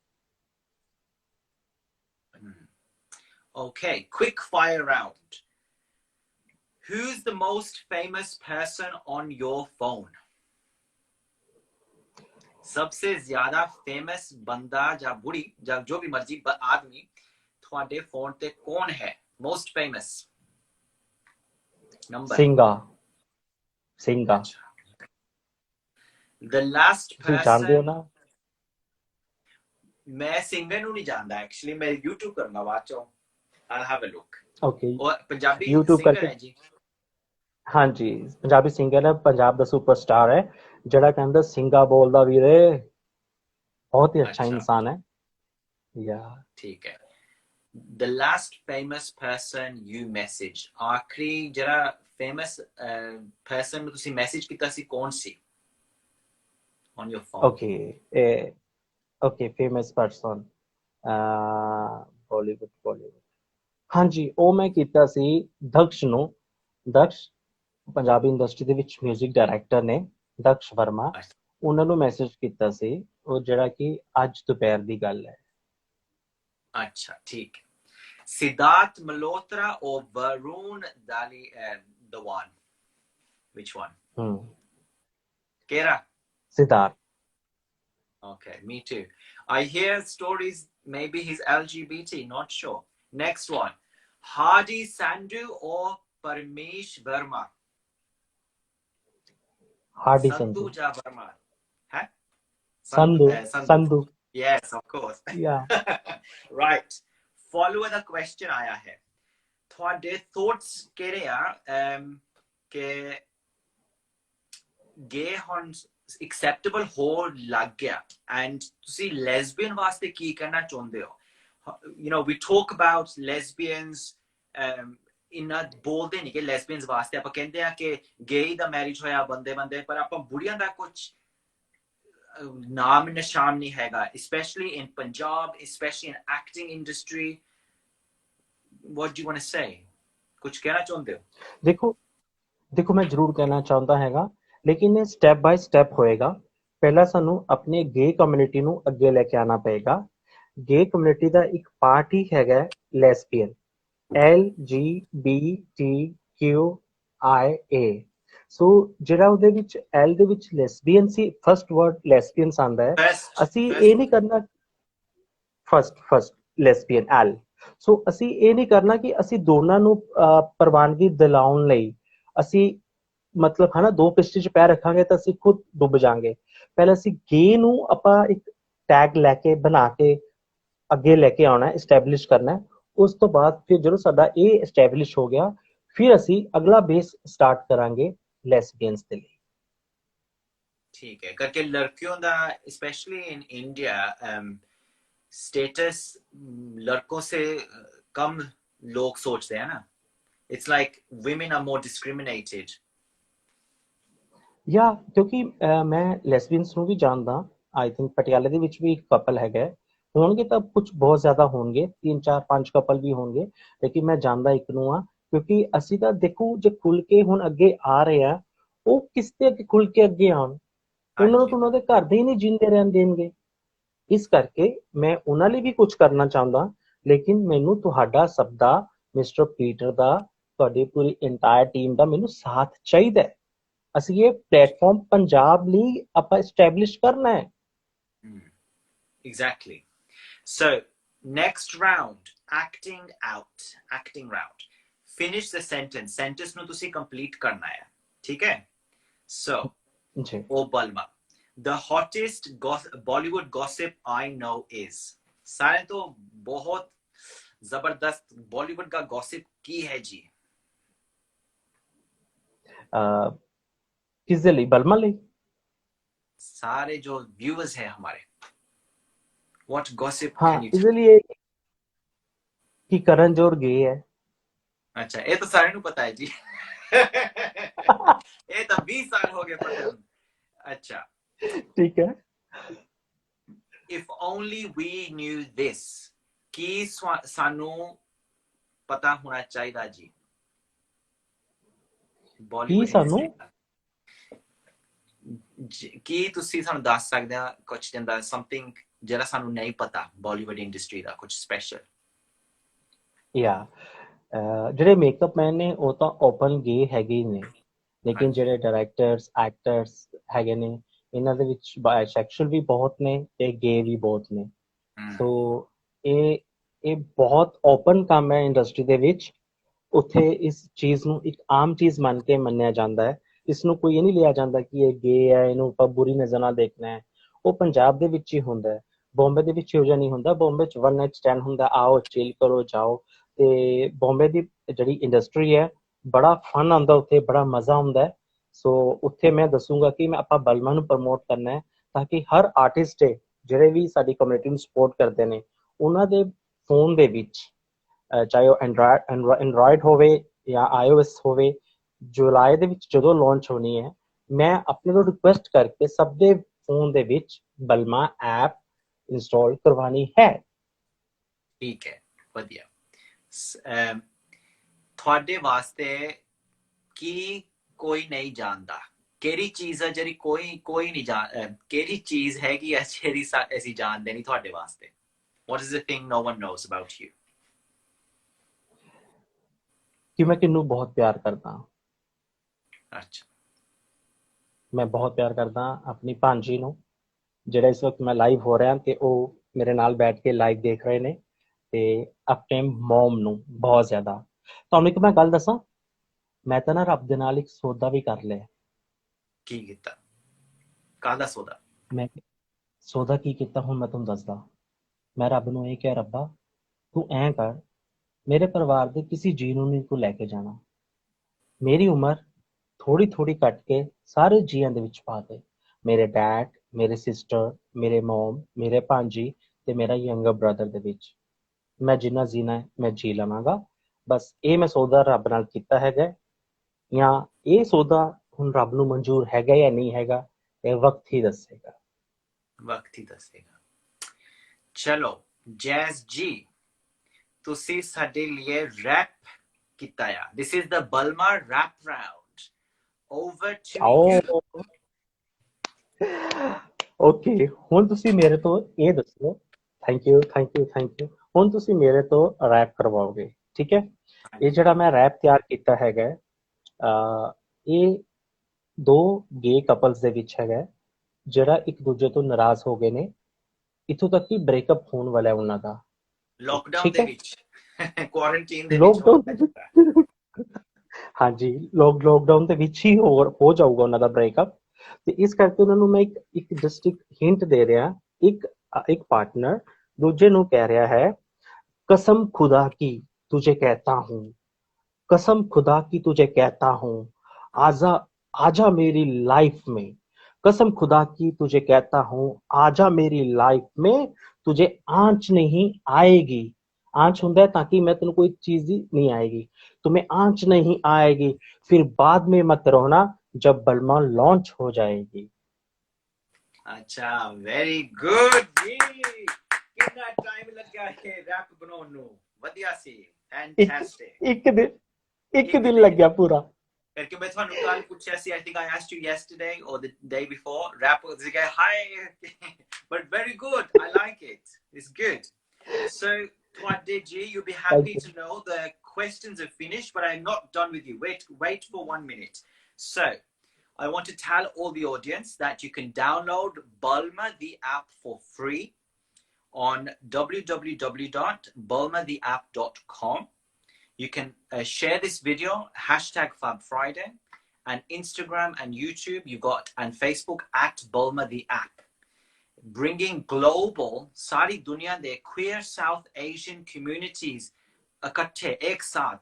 Okay, quick fire round. Who's the most famous person on your phone? सबसे ज्यादा फेमस बंदा या बुढ़ी या जो भी मर्जी आदमी थोड़े फोन ते कौन है? Most famous number. ਸਿੰਘਾ अच्छा। The last ਤੁਸੀਂ ਜਾਣਦੇ ਹੋ person। ਨਾ। मैं सिंगर ਨੂੰ ਨਹੀਂ ਜਾਣਦਾ ਐਕਚੁਅਲੀ, ਮੈਂ YouTube ਕਰਨਾ ਬਾਅਦ ਚੋਂ। I'll have a look। Okay ਉਹ ਪੰਜਾਬੀ YouTube ਸਿੰਗਰ ਕਰਕੇ। ਹੈ ਜੀ? ਹਾਂਜੀ ਪੰਜਾਬੀ ਸਿੰਗਰ ਹੈ, ਪੰਜਾਬ ਦਾ ਸੁਪਰਸਟਾਰ ਹੈ, ਜਿਹੜਾ ਕਹਿੰਦਾ ਸਿੰਘਾ ਬੋਲਦਾ ਵੀਰੇ। ਬਹੁਤ ਹੀ ਅੱਛਾ अच्छा, ਇਨਸਾਨ ਹੈ। ਯਾ ठीक है। The last famous person you message, ਆਖਰੀ ਜਿਹੜਾ famous person ਨੂੰ ਤੁਸੀਂ ਮੈਸੇਜ ਕੀਤਾ ਸੀ ਕੌਣ ਸੀ on your phone? Okay okay famous person Bollywood. ਹਾਂਜੀ ਉਹ ਮੈਂ ਕੀਤਾ ਸੀ ਦਕਸ਼ ਨੂੰ। ਦਕਸ਼ ਪੰਜਾਬੀ ਇੰਡਸਟਰੀ ਦੇ ਵਿੱਚ 뮤직 ਡਾਇਰੈਕਟਰ ਨੇ, ਦਕਸ਼ ਵਰਮਾ। ਉਹਨਾਂ ਨੂੰ ਮੈਸੇਜ ਕੀਤਾ ਸੀ, ਉਹ ਜਿਹੜਾ ਕਿ ਅੱਜ ਦੁਪਹਿਰ ਦੀ ਗੱਲ ਹੈ। अच्छा, ठीक है। सिद्धार्थ मल्होत्रा और Varun Dhawan, which one? Kera? Siddharth. Okay, me too. I hear stories maybe he's LGBT, not sure. Next one. Hardy Sandhu or Parmesh Verma? Hardy Sandhu Sandhu. ja Verma? Huh? Sandhu Sandhu. Sandhu. Yes, of course. या Right. Follow the question आया है। ਤੁਹਾਡੇ thoughts ਕਿਹੜੇ ਆ ਕਿ ਗੇ ਹੁਣ acceptable ਹੋ ਲੱਗ ਗਿਆ, ਐਂਡ ਤੁਸੀਂ ਲੈਸਬੀਅਨ ਵਾਸਤੇ ਕੀ ਕਹਿਣਾ ਚਾਹੁੰਦੇ ਹੋ? You know we talk about lesbians, ਇੰਨਾ ਬੋਲਦੇ ਨਹੀਂ ਕਿ ਲੈਸਬੀਅਨਸ ਵਾਸਤੇ ਆਪਾਂ ਕਹਿੰਦੇ ਆ ਕਿ ਗੇ ਦਾ ਮੈਰਿਜ ਹੋਇਆ ਬੰਦੇ ਬੰਦੇ, ਪਰ ਆਪਾਂ ਬੁੜੀਆਂ ਦਾ ਕੁਝ ਨਾਮ ਨਿਸ਼ਾਨ ਨਹੀਂ ਹੈਗਾ, specially in Punjab, specially in acting industry. what do you want to say? ਕੁਝ ਕਹਿਣਾ ਚਾਹੁੰਦੇ ਹੋ? ਦੇਖੋ ਮੈਂ ਜ਼ਰੂਰ ਕਹਿਣਾ ਚਾਹੁੰਦਾ ਹੈਗਾ, ਲੇਕਿਨ ਇਹ ਸਟੈਪ ਬਾਈ ਸਟੈਪ ਹੋਏਗਾ। ਪਹਿਲਾਂ ਸਾਨੂੰ ਆਪਣੇ ਗੇ ਕਮਿਊਨਿਟੀ ਨੂੰ ਅੱਗੇ ਲੈ ਕੇ ਆਉਣਾ ਪਏਗਾ। ਗੇ ਕਮਿਊਨਿਟੀ ਦਾ ਇੱਕ ਪਾਰਟ ਹੀ ਹੈਗਾ ਲੈਸਬੀਅਨ, LGBTQIA। ਸੋ ਜਿਹੜਾ ਉਹਦੇ ਵਿੱਚ ਐਲ ਦੇ ਵਿੱਚ ਲੈਸਬੀਅਨ ਸੀ, ਫਸਟ ਵਰਡ ਲੈਸਬੀਅਨਸ ਆਉਂਦਾ ਹੈ। ਅਸੀਂ ਇਹ ਨਹੀਂ ਕਰਨਾ ਫਸਟ ਲੈਸਬੀਅਨ ਐਲ। ਸੋ ਅਸੀਂ ਇਹ ਨਹੀਂ ਕਰਨਾ ਕਿ ਅਸੀਂ ਦੋਨਾਂ ਨੂੰ ਪ੍ਰਵਾਨਗੀ ਦਿਲਾਉਣ ਲਈ ਅਸੀਂ ਮਤਲਬ ਹੈ ਨਾ ਦੋ ਕਿਸ਼ਤੀ 'ਚ ਪੈਰ ਰੱਖਾਂਗੇ ਤਾਂ ਅਸੀਂ ਖੁਦ ਡੁੱਬ ਜਾਾਂਗੇ। ਪਹਿਲਾਂ ਅਸੀਂ ਗੇ ਨੂੰ ਆਪਾਂ ਇੱਕ ਟੈਗ ਲੈ ਕੇ ਬਣਾ ਕੇ ਅੱਗੇ ਲੈ ਕੇ ਆਉਣਾ, ਇਸਟੈਬਲਿਸ਼ ਕਰਨਾ। ਉਸ ਤੋਂ ਬਾਅਦ ਫਿਰ ਜਦੋਂ ਸਾਡਾ ਇਹ ਇਸਟੈਬਲਿਸ਼ ਹੋ ਗਿਆ, ਫਿਰ ਅਸੀਂ ਅਗਲਾ ਬੇਸ ਸਟਾਰਟ ਕਰਾਂਗੇ ਲੈਸਬੀਅਨਸ ਦੇ ਲਈ। ठीक है, करके लड़कियों का स्पेशली इन इंडिया स्टेटस लड़कों से कम लोग सोचते हैं ना। It's like women are more discriminated। ਜਾਂ ਕਿਉਂਕਿ ਮੈਂ ਲੈਸਬੀਅਨਸ ਨੂੰ ਵੀ ਜਾਣਦਾ। ਆਈ ਥਿੰਕ ਪਟਿਆਲੇ ਦੇ ਵਿੱਚ ਵੀ ਇੱਕ ਕਪਲ ਹੈਗਾ, ਹੋਣਗੇ ਤਾਂ ਕੁਝ ਬਹੁਤ ਜ਼ਿਆਦਾ ਹੋਣਗੇ, 3 4 5 ਕਪਲ ਵੀ ਹੋਣਗੇ, ਲੇਕਿਨ ਮੈਂ ਜਾਣਦਾ ਇੱਕ ਨੂੰ ਆ। ਕਿਉਂਕਿ ਅਸੀਂ ਤਾਂ ਦੇਖੋ ਜੇ ਖੁੱਲ ਕੇ ਹੁਣ ਅੱਗੇ ਆ ਰਹੇ ਆ, ਉਹ ਕਿਸ ਤੇ ਅੱਗੇ ਖੁੱਲ ਕੇ ਅੱਗੇ ਆਉਣ, ਉਹਨਾਂ ਨੂੰ ਤਾਂ ਉਹਨਾਂ ਦੇ ਘਰ ਦੇ ਹੀ ਨਹੀਂ ਜਿੰਦੇ ਰਹਿਣ ਦੇਣਗੇ। ਇਸ ਕਰਕੇ ਮੈਂ ਉਹਨਾਂ ਲਈ ਵੀ ਕੁਝ ਕਰਨਾ ਚਾਹੁੰਦਾ, ਲੇਕਿਨ ਮੈਨੂੰ ਤੁਹਾਡਾ ਸਭ ਦਾ, ਮਿਸਟਰ ਪੀਟਰ ਦਾ, ਤੁਹਾਡੀ ਪੂਰੀ ਇੰਟਾਇਰ ਟੀਮ ਦਾ ਮੈਨੂੰ ਸਾਥ ਚਾਹੀਦਾ ਹੈ। ਅਸੀਂ ਇਹ ਪਲੇਟਫਾਰਮ ਪੰਜਾਬ ਲਈ ਆਪਾਂ ਐਸਟੈਬਲਿਸ਼ ਕਰਨਾ ਹੈ। Exactly. So next round, acting out, acting round. Finish the sentence ਨੂੰ ਤੁਸੀਂ ਕੰਪਲੀਟ ਕਰਨਾ ਹੈ, ਠੀਕ ਹੈ? So ਜੀ O Balma, the hottest Bollywood gossip I know is। सारे तो बहुत जबरदस्त बॉलीवुड का गॉसिप की है जी। ਕਿਸ ਦੇ ਲਈ? ਬਲਮਾ ਲਈ? सारे जो viewers हैं हमारे, what gossip हाँ can you tell? इसलिए कि करण जौहर गे है। अच्छा ये तो सारे ਨੂੰ पता है जी। ये तो 20 साल हो गए पता है। अच्छा, ठीक है। if only we knew this, ਕੀ ਸਾਨੂੰ ਪਤਾ ਹੋਣਾ ਚਾਹੀਦਾ ਜੀ ਕੀ ਬਾਲੀਵੁੱਡ ਸਾਨੂੰ ਇੰਡਸਟਰੀ ਦਾ? ਕੀ ਤੁਸੀਂ ਸਾਨੂੰ ਦੱਸ ਸਕਦੇ ਆ ਕੁਝ ਜਿੰਦਾ ਸਮਥਿੰਗ ਜਿਹੜਾ ਸਾਨੂੰ ਨਹੀਂ ਪਤਾ ਬਾਲੀਵੁੱਡ ਇੰਡਸਟਰੀ ਦਾ ਕੁਝ ਸਪੈਸ਼ਲ? ਯਾ ਜਿਹੜੇ ਮੇਕਅਪ ਮੈਨ ਨੇ ਉਹ ਤਾਂ ਓਪਨ ਗੇ ਹੈਗੇ ਹੀ ਨੇ, ਲੇਕਿਨ ਹਾਂਜੀ ਜਿਹੜੇ ਡਾਇਰੈਕਟਰਸ ਐਕਟਰਸ ਹੈਗੇ ਨੇ ਇਹਨਾਂ ਦੇ ਵਿੱਚ ਬਾਇਸੈਕਸ਼ੁਅਲ ਵੀ ਬਹੁਤ ਨੇ ਤੇ ਗੇ ਵੀ ਬਹੁਤ ਨੇ। ਸੋ ਇਹ ਬਹੁਤ ਓਪਨ ਕੰਮ ਹੈ ਇੰਡਸਟਰੀ ਦੇ ਵਿੱਚ। ਉੱਥੇ ਇਸ ਚੀਜ਼ ਨੂੰ ਇੱਕ ਆਮ ਚੀਜ਼ ਮੰਨ ਕੇ ਮੰਨਿਆ ਜਾਂਦਾ ਹੈ। ਇਸ ਨੂੰ ਕੋਈ ਇਹ ਨਹੀਂ ਲਿਆ ਜਾਂਦਾ ਕਿ ਇਹ ਗੇ ਹੈ, ਇਹਨੂੰ ਆਪਾਂ ਬੁਰੀ ਨਜ਼ਰ ਨਾਲ ਦੇਖਣਾ ਹੈ। ਉਹ ਪੰਜਾਬ ਦੇ ਵਿੱਚ ਹੀ ਹੁੰਦਾ ਹੈ, ਬੰਬੇ ਦੇ ਵਿੱਚ ਇਹੋ ਜਿਹਾ ਨਹੀਂ ਹੁੰਦਾ। ਬੰਬੇ 'ਚ ਵਨ ਨਾਈਟ ਸਟੈਂਡ ਹੁੰਦਾ, ਆਓ ਚਿਲ ਕਰੋ ਜਾਓ। ਤੇ ਬੰਬੇ ਦੀ ਜਿਹੜੀ ਇੰਡਸਟਰੀ ਹੈ ਬੜਾ ਫਨ ਆਉਂਦਾ ਉੱਥੇ, ਬੜਾ ਮਜ਼ਾ ਆਉਂਦਾ ਹੈ। ਸੋ ਉੱਥੇ ਮੈਂ ਦੱਸੂਗਾ ਕਿ ਮੈਂ ਆਪਾਂ ਬਲਮਾ ਨੂੰ ਪ੍ਰਮੋਟ ਕਰਨਾ ਹੈ ਤਾਂ ਕਿ ਹਰ ਆਰਟਿਸਟ ਹੈ ਜਿਹੜੇ ਵੀ ਸਾਡੀ ਕਮਿਊਨਿਟੀ ਨੂੰ ਸਪੋਰਟ ਕਰਦੇ ਨੇ ਉਹਨਾਂ ਦੇ ਫੋਨ ਦੇ ਵਿੱਚ ਚਾਹੇ ਉਹ ਐਂਡਰਾਇਡ ਹੋਵੇ ਜਾਂ iOS ਹੋਵੇ, ਜੁਲਾਈ ਦੇ ਵਿੱਚ ਜਦੋਂ ਲਾਂਚ ਹੋਣੀ ਹੈ ਮੈਂ ਆਪਣੇ ਨੂੰ ਰਿਕੁਐਸਟ ਕਰਕੇ ਸਭ ਦੇ ਫੋਨ ਦੇ ਵਿੱਚ ਬਲਮਾ ਐਪ ਇੰਸਟਾਲ ਕਰਵਾਣੀ ਹੈ। ਠੀਕ ਹੈ, ਵਧੀਆ। ਤੁਹਾਡੇ ਵਾਸਤੇ ਕੀ ਕੋਈ ਨਹੀਂ ਜਾਣਦਾ? ਕਿਹੜੀ ਚੀਜ਼ ਹੈ ਜਿਹੜੀ ਕੋਈ ਨਹੀਂ ਜਾਣ? ਕਿਹੜੀ ਚੀਜ਼ ਹੈਗੀ ਹੈ ਜਿਹੜੀ ਅਸੀਂ ਜਾਣਦੇ ਨਹੀਂ ਤੁਹਾਡੇ ਵਾਸਤੇ? What is the thing no one knows about you? ਕਿ ਮੈਂ ਕਿਹਨੂੰ ਬਹੁਤ ਪਿਆਰ ਕਰਦਾ। ਅੱਛਾ, ਮੈਂ ਬਹੁਤ ਪਿਆਰ ਕਰਦਾ ਆਪਣੀ ਭਾਂਜੀ ਨੂੰ, ਜਿਹੜਾ ਇਸ ਵਕਤ ਮੈਂ ਲਾਈਵ ਹੋ ਰਿਹਾ ਤੇ ਉਹ ਮੇਰੇ ਨਾਲ ਬੈਠ ਕੇ ਲਾਈਵ ਦੇਖ ਰਹੇ ਨੇ, ਤੇ ਆਪਣੇ ਮਮ ਨੂੰ ਬਹੁਤ ਜ਼ਿਆਦਾ। ਤੁਹਾਨੂੰ ਇੱਕ ਮੈਂ ਗੱਲ ਦੱਸਾਂ, ਮੈਂ ਤਾਂ ਨਾ ਰੱਬ ਦੇ ਨਾਲ ਇੱਕ ਸੌਦਾ ਵੀ ਕਰ ਲਿਆ। ਕੀ ਕੀਤਾ? ਕਾਹਦਾ ਸੌਦਾ? ਮੈਂ ਸੌਦਾ ਕੀ ਕੀਤਾ ਹੁਣ ਮੈਂ ਤੁਹਾਨੂੰ ਦੱਸਦਾ। ਮੈਂ ਰੱਬ ਨੂੰ ਇਹ ਕਿਹਾ, ਰੱਬਾ ਤੂੰ ਐਂ ਕਰ, ਮੇਰੇ ਪਰਿਵਾਰ ਦੇ ਕਿਸੇ ਜੀਅ ਨੂੰ ਨਹੀਂ ਤੂੰ ਲੈ ਕੇ ਜਾਣਾ। ਮੇਰੀ ਉਮਰ ਥੋੜੀ ਥੋੜੀ ਕੱਟ ਕੇ ਸਾਰੇ ਜੀਆਂ ਦੇ ਵਿੱਚ ਪਾ ਦੇ। ਮੇਰੇ ਡੈਡ, ਮੇਰੇ ਸਿਸਟਰ, ਮੇਰੇ ਮਮ, ਮੇਰੇ ਭਾਂਜੀ ਤੇ ਮੇਰਾ ਯੰਗਰ ਬ੍ਰਦਰ ਦੇ ਵਿੱਚ ਮੈਂ ਜਿੰਨਾ ਜੀਣਾ ਹੈ ਮੈਂ ਜੀ ਲਵਾਂਗਾ। ਬਸ ਇਹ ਮੈਂ ਸੌਦਾ ਰੱਬ ਨਾਲ ਕੀਤਾ ਹੈਗਾ, ਜਾਂ ਇਹ ਸੌਦਾ ਹੁਣ ਰੱਬ ਨੂੰ ਮਨਜ਼ੂਰ ਹੈਗਾ ਜਾਂ ਨਹੀਂ ਹੈਗਾ ਇਹ ਵਕਤ ਹੀ ਦੱਸੇਗਾ। ਵਕਤ ਹੀ ਦੱਸੇਗਾ। ਚਲੋ ਜੈਜ਼ ਜੀ, ਤੁਸੀਂ ਸਾਡੇ ਲਈ ਰੈਪ ਕੀਤਾ ਆ। This is the Balma rap round. Over to you. Okay, ਹੁਣ ਤੁਸੀਂ ਮੇਰੇ ਤੋਂ ਇਹ ਦੱਸੋ। Thank you thank you thank you. ਹੁਣ ਤੁਸੀਂ ਮੇਰੇ ਤੋਂ ਰੈਪ ਕਰਵਾਓਗੇ, ਠੀਕ ਹੈ? ਇਹ ਜਿਹੜਾ ਮੈਂ ਰੈਪ ਤਿਆਰ ਕੀਤਾ ਹੈਗਾ ਇਹ ਦੋ ਗੇ ਕਪਲਸ ਦੇ ਵਿੱਚ ਹੈਗਾ, ਜਿਹੜਾ ਇੱਕ ਦੂਜੇ ਤੋਂ ਨਾਰਾਜ਼ ਹੋ ਗਏ ਨੇ, ਇੱਥੋਂ ਤੱਕ ਕਿ ਬ੍ਰੇਕਅਪ ਹੋਣ ਵਾਲਾ ਹੈ ਉਹਨਾਂ ਦਾ। ਲੋਕਡਾਊਨ ਠੀਕ ਦੇ ਹੈ, ਵਿੱਚ, ਕੁਆਰੰਟਾਈਨ ਦੇ ਵਿੱਚ ਲੋਕਡਾਊਨ ਹਾਂਜੀ ਲੋਕਡਾਊਨ ਦੇ ਵਿੱਚ ਹੀ ਹੋ ਜਾਊਗਾ ਉਹਨਾਂ ਦਾ ਬ੍ਰੇਕਅਪ। ਤੇ ਇਸ ਕਰਕੇ ਉਹਨਾਂ ਨੂੰ ਮੈਂ ਇੱਕ ਜਸਟ ਇੱਕ ਹਿੰਟ ਦੇ ਰਿਹਾ। ਇੱਕ ਪਾਰਟਨਰ दूजे ਨੂੰ ਕਹਿ ਰਿਹਾ है, कसम खुदा की तुझे कहता हूँ, कसम खुदा की तुझे कहता हूँ, आजा आजा मेरी लाइफ में, कसम खुदा की तुझे कहता हूँ, आजा मेरी लाइफ में, तुझे आंच नहीं आएगी। आंच ਹੁੰਦਾ है ताकि मैं तेन कोई चीज ही नहीं आएगी, तुम्हें आंच नहीं आएगी, फिर बाद में मत रोना जब बलमा लॉन्च हो जाएगी। अच्छा, वेरी गुड जी। कितना टाइम लग गया है रैप बनाने ਨੂੰ? ਵਧੀਆ ਸੀ, फैंटास्टिक। ਇੱਕ ਦਿਨ ਲੱਗ ਗਿਆ ਪੂਰਾ। Perché mi fanno un puccia, I think I asked you yesterday or the day before. Rap was the guy, hi. But very good. I like it. It's good. So, G, you'll be happy to know the questions are finished, but I'm not done with you. Wait for 1 minute. So, I want to tell all the audience that you can download Bulma the app for free on www.bulmatheapp.com. You can share this video, #FabFriday, and Instagram and YouTube. You've got and Facebook @Bulma the app. Bringing global, सारी दुनिया दे queer South Asian communities इकट्ठे एक साथ,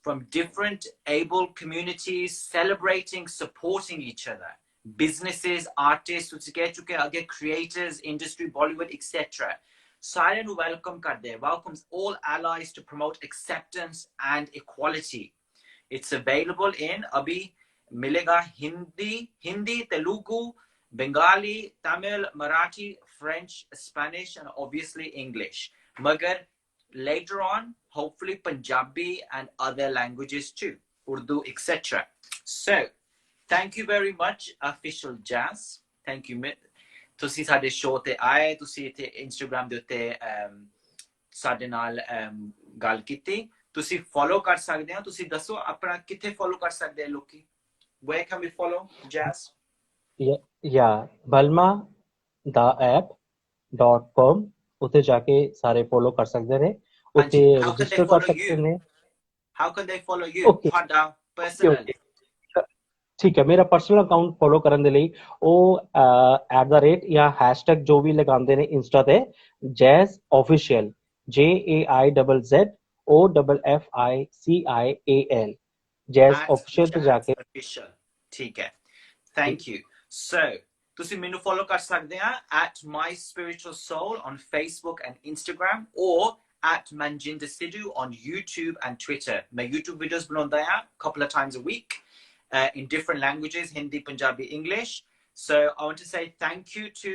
from different able communities, celebrating, supporting each other. businesses, artists, ਤੁਸੀਂ ਕਹਿ ਚੁੱਕੇ ਅੱਗੇ creators, industry, Bollywood, etc. ਸਾਰਿਆਂ ਨੂੰ welcome ਕਰਦੇ, welcomes all allies to promote acceptance and equality. It's available in abhi milega Hindi, Telugu, Bengali, Tamil, Marathi, French, Spanish, and obviously English. Magar later on, hopefully Punjabi and other languages too, Urdu, etc. So, thank you very much, official Jazz. Thank you. ਤੁਸੀਂ ਸਾਡੇ show ਤੇ ਆਏ, ਤੁਸੀਂ ਇੱਥੇ Instagram ਦੇ ਉੱਤੇ ਸਾਡੇ ਨਾਲ ਗੱਲ ਕੀਤੀ। ਤੁਸੀਂ ਫੋਲੋ ਕਰ ਸਕਦੇ ਹੋ। ਤੁਸੀਂ ਦੱਸੋ ਆਪਣਾ ਕਿੱਥੇ ਫੋਲੋ ਕਰ ਸਕਦੇ ਆ ਲੋਕੀ? Where can we follow, Jazz? Yeah, balma.app.com ਉੱਥੇ ਜਾ ਕੇ ਸਾਰੇ ਫੋਲੋ ਕਰ ਸਕਦੇ ਨੇ, ਉੱਥੇ ਰਜਿਸਟਰ ਕਰ ਸਕਦੇ ਨੇ। How can they follow you? ਤੁਹਾਡਾ ਪਰਸਨਲ? ਠੀਕ ਹੈ, ਮੇਰਾ ਪਰਸਨਲ ਅਕਾਊਂਟ ਫੋਲੋ ਕਰਨ ਦੇ ਲਈ ਉਹ @ ਜਾਂ ਹੈਸ਼ਟੈਗ ਜੋ ਵੀ ਲਗਾਉਂਦੇ ਨੇ ਇੰਸਟਾ ਤੇ, jazz official, JAIZZOFFICIAL, jazz official ਤੇ ਜਾ ਕੇ। ਠੀਕ ਹੈ, ਥੈਂਕ ਯੂ। ਸੋ ਤੁਸੀਂ ਮੈਨੂੰ ਫੋਲੋ ਕਰ ਸਕਦੇ ਆ @myspiritualsoul on Facebook and Instagram, or @Manjinder Sidhu on YouTube and Twitter. ਮੈਂ YouTube videos ਬਣਾਉਂਦਾ ਆ couple of times a week in different languages, Hindi, Punjabi, English. So I want to say thank you to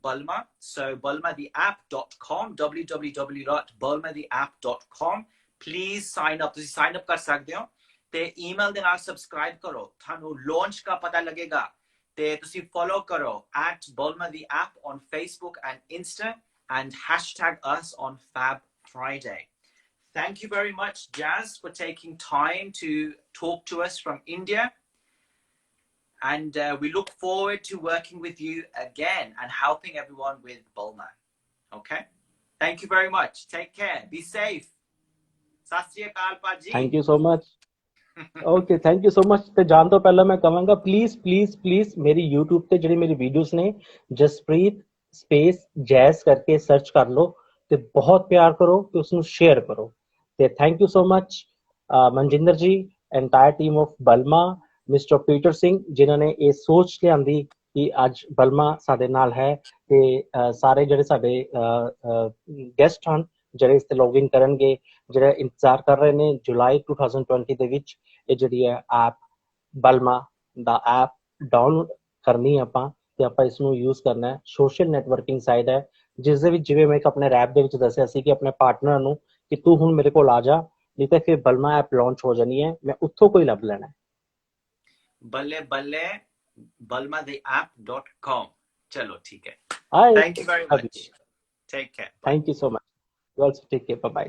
Balma. So balmatheapp.com, www.balmatheapp.com. Please sign up. ਤੁਸੀਂ sign up ਕਰ ਸਕਦੇ ਹੋ ਤੇ email ਦੇ ਨਾਲ subscribe ਕਰੋ, ਤੁਹਾਨੂੰ launch ਦਾ ਪਤਾ ਲੱਗੇਗਾ ਤੇ ਤੁਸੀਂ follow ਕਰੋ @balmatheapp on Facebook and Insta, and #us on Fab Friday. Thank you very much, Jazz, for taking time to talk to us from India. And we look forward to working with you again and helping everyone with Balma. Okay? Thank you very much. Take care. Be safe. Sat Sri Akal Paji. Thank you so much. Okay, thank you so much. ਤੇ ਜਾਣ ਤੋਂ ਪਹਿਲਾਂ ਮੈਂ ਕਹਾਂਗਾ please ਮੇਰੀ YouTube ਤੇ ਜਿਹੜੀ ਮੇਰੀ ਵੀਡੀਓਜ਼ ਨੇ, ਜਸਪ੍ਰੀਤ ਸਪੇਸ ਜੈਜ਼ ਕਰਕੇ ਸਰਚ ਕਰ ਲਓ ਤੇ ਬਹੁਤ ਪਿਆਰ ਕਰੋ ਤੇ ਉਸ ਨੂੰ ਸ਼ੇਅਰ ਕਰੋ। ਤੇ thank you so much Manjinder ji, entire team of Balma, mister Peter Singh, ਜਿਨ੍ਹਾਂ ਨੇ ਇਹ ਸੋਚ ਲਿਆਂਦੀ ਕਿ ਅੱਜ ਬਲਮਾ ਸਾਡੇ ਨਾਲ ਹੈ, ਤੇ ਸਾਰੇ ਜਿਹੜੇ ਸਾਡੇ ਗੈਸਟ ਹਨ ਜਿਹੜੇ ਇਸ ਤੇ ਲੌਗਇਨ ਕਰਨਗੇ, ਜਿਹੜੇ ਇੰਤਜ਼ਾਰ ਕਰ ਰਹੇ ਨੇ ਜੁਲਾਈ 2020 ਦੇ ਵਿੱਚ ਇਹ ਜਿਹੜੀ ਹੈ ਐਪ ਬਲਮਾ ਦਾ ਐਪ ਡਾਊਨਲੋਡ ਕਰਨੀ ਆਪਾਂ ਤੇ ਆਪਾਂ ਇਸ ਨੂੰ ਯੂਜ਼ ਕਰਨਾ ਹੈ। ਸੋਸ਼ਲ ਨੈਟਵਰਕਿੰਗ ਸਾਈਟ ਹੈ ਜਿਸ ਦੇ ਵਿੱਚ, ਜਿਵੇਂ ਮੈਂ ਇੱਕ ਆਪਣੇ ਰੈਪ ਦੇ ਵਿੱਚ ਦੱਸਿਆ ਸੀ ਕਿ ਆਪਣੇ ਪਾਰਟਨਰ ਨੂੰ ਕਿ ਤੂੰ ਹੁਣ ਮੇਰੇ ਕੋਲ ਆ ਜਾ, ਨਹੀਂ ਤਾਂ ਫਿਰ ਬਲਮਾ ਐਪ ਲਾਂਚ ਹੋ ਜਾਣੀ ਹੈ, ਮੈਂ ਉੱਥੋਂ ਕੋਈ ਲੱਭ ਲੈਣਾ ਹੈ। ਬੱਲੇ ਬੱਲੇ balmatheapp.com। ਚਲੋ ਠੀਕ ਹੈ। Hi. Thank you very much. Take care. Thank you so much. You also take care. Bye-bye.